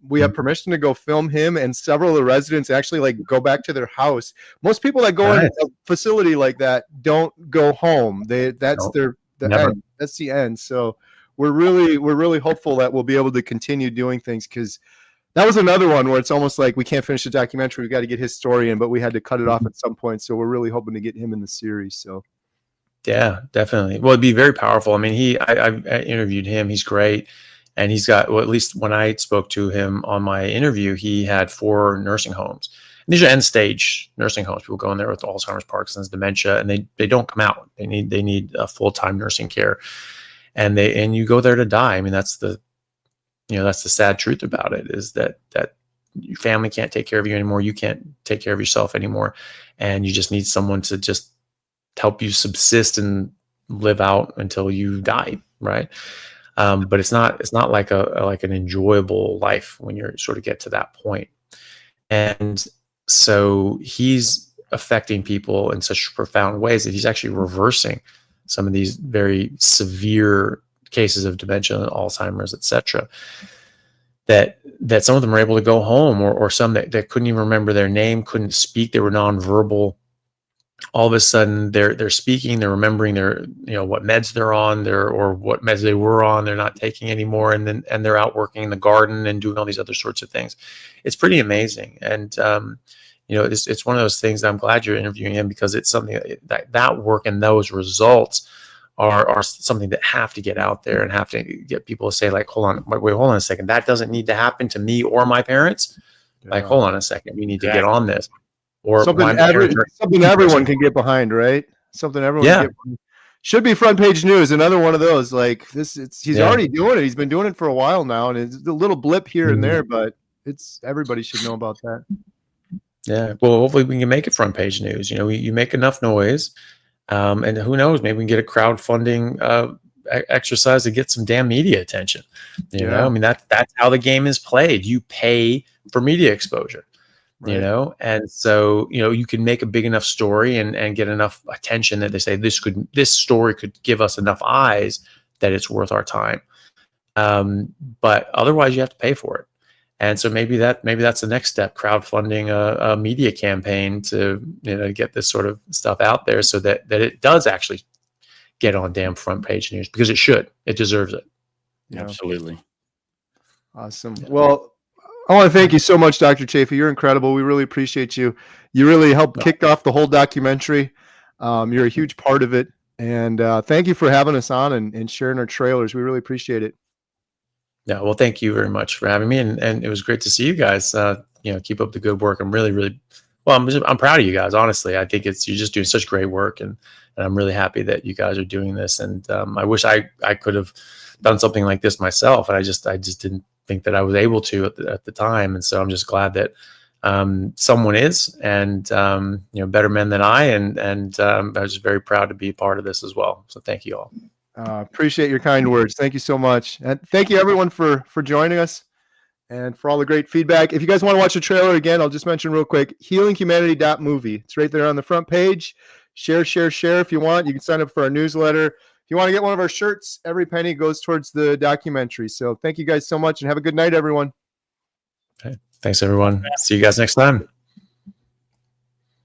We have permission to go film him, and several of the residents actually like go back to their house. Most people that go in a facility like that don't go home. That's their the end. That's the end. So we're really hopeful that we'll be able to continue doing things, because that was another one where it's almost like we can't finish the documentary. We got to get his story in, but we had to cut it off at some point. So we're really hoping to get him in the series. So yeah, definitely. Well, it'd be very powerful. I mean, I interviewed him. He's great. And he's got, well, at least when I spoke to him on my interview, he had 4 nursing homes. And these are end stage nursing homes. People go in there with Alzheimer's, Parkinson's, dementia, and they don't come out. They need a full-time nursing care. And you go there to die. I mean, that's the sad truth about it, is that your family can't take care of you anymore. You can't take care of yourself anymore. And you just need someone to just help you subsist and live out until you die. Right. But it's not like an enjoyable life when you sort of get to that point. And so he's affecting people in such profound ways that he's actually reversing some of these very severe cases of dementia, Alzheimer's, etc. That some of them are able to go home, or some that couldn't even remember their name, couldn't speak, they were nonverbal. All of a sudden they're speaking, they're remembering what meds they're on, or what meds they were on, they're not taking anymore. And they're out working in the garden and doing all these other sorts of things. It's pretty amazing. And, it's one of those things that I'm glad you're interviewing him, because it's something that work and those results are something that have to get out there and have to get people to say, like, hold on a second. That doesn't need to happen to me or my parents. Yeah. Like, hold on a second. We need to get on this. Or something everyone can get behind, right? Something everyone can get behind. Should be front page news. Another one of those, like this. He's already doing it. He's been doing it for a while now, and it's a little blip here and there, but everybody should know about that. Yeah. Well, hopefully we can make it front page news. You make enough noise, and who knows? Maybe we can get a crowdfunding exercise to get some damn media attention. You know, I mean that's how the game is played. You pay for media exposure. Right. And so you can make a big enough story and get enough attention that they say this story could give us enough eyes that it's worth our time. But otherwise you have to pay for it. And so maybe that's the next step, crowdfunding a media campaign to get this sort of stuff out there, so that it does actually get on damn front page news, because it should. It deserves it. Yeah. Absolutely. Awesome. Yeah. Well, I want to thank you so much, Dr. Chafee. You're incredible. We really appreciate you. You really helped kick off the whole documentary. You're a huge part of it. And thank you for having us on and sharing our trailers. We really appreciate it. Yeah, well, thank you very much for having me. And it was great to see you guys. Keep up the good work. I'm really, I'm proud of you guys, honestly. I think you're just doing such great work. And I'm really happy that you guys are doing this. And I wish I could have done something like this myself. And I just didn't think that I was able to at the time. And so I'm just glad that someone is, and better men than I, and I was just very proud to be a part of this as well. So thank you all. Appreciate your kind words. Thank you so much. And thank you everyone for joining us and for all the great feedback. If you guys want to watch the trailer again, I'll just mention real quick, healinghumanity.movie. It's right there on the front page. Share if you want. You can sign up for our newsletter. If you want to get one of our shirts, every penny goes towards the documentary. So thank you guys so much, and have a good night, everyone. Okay. Thanks, everyone. See you guys next time.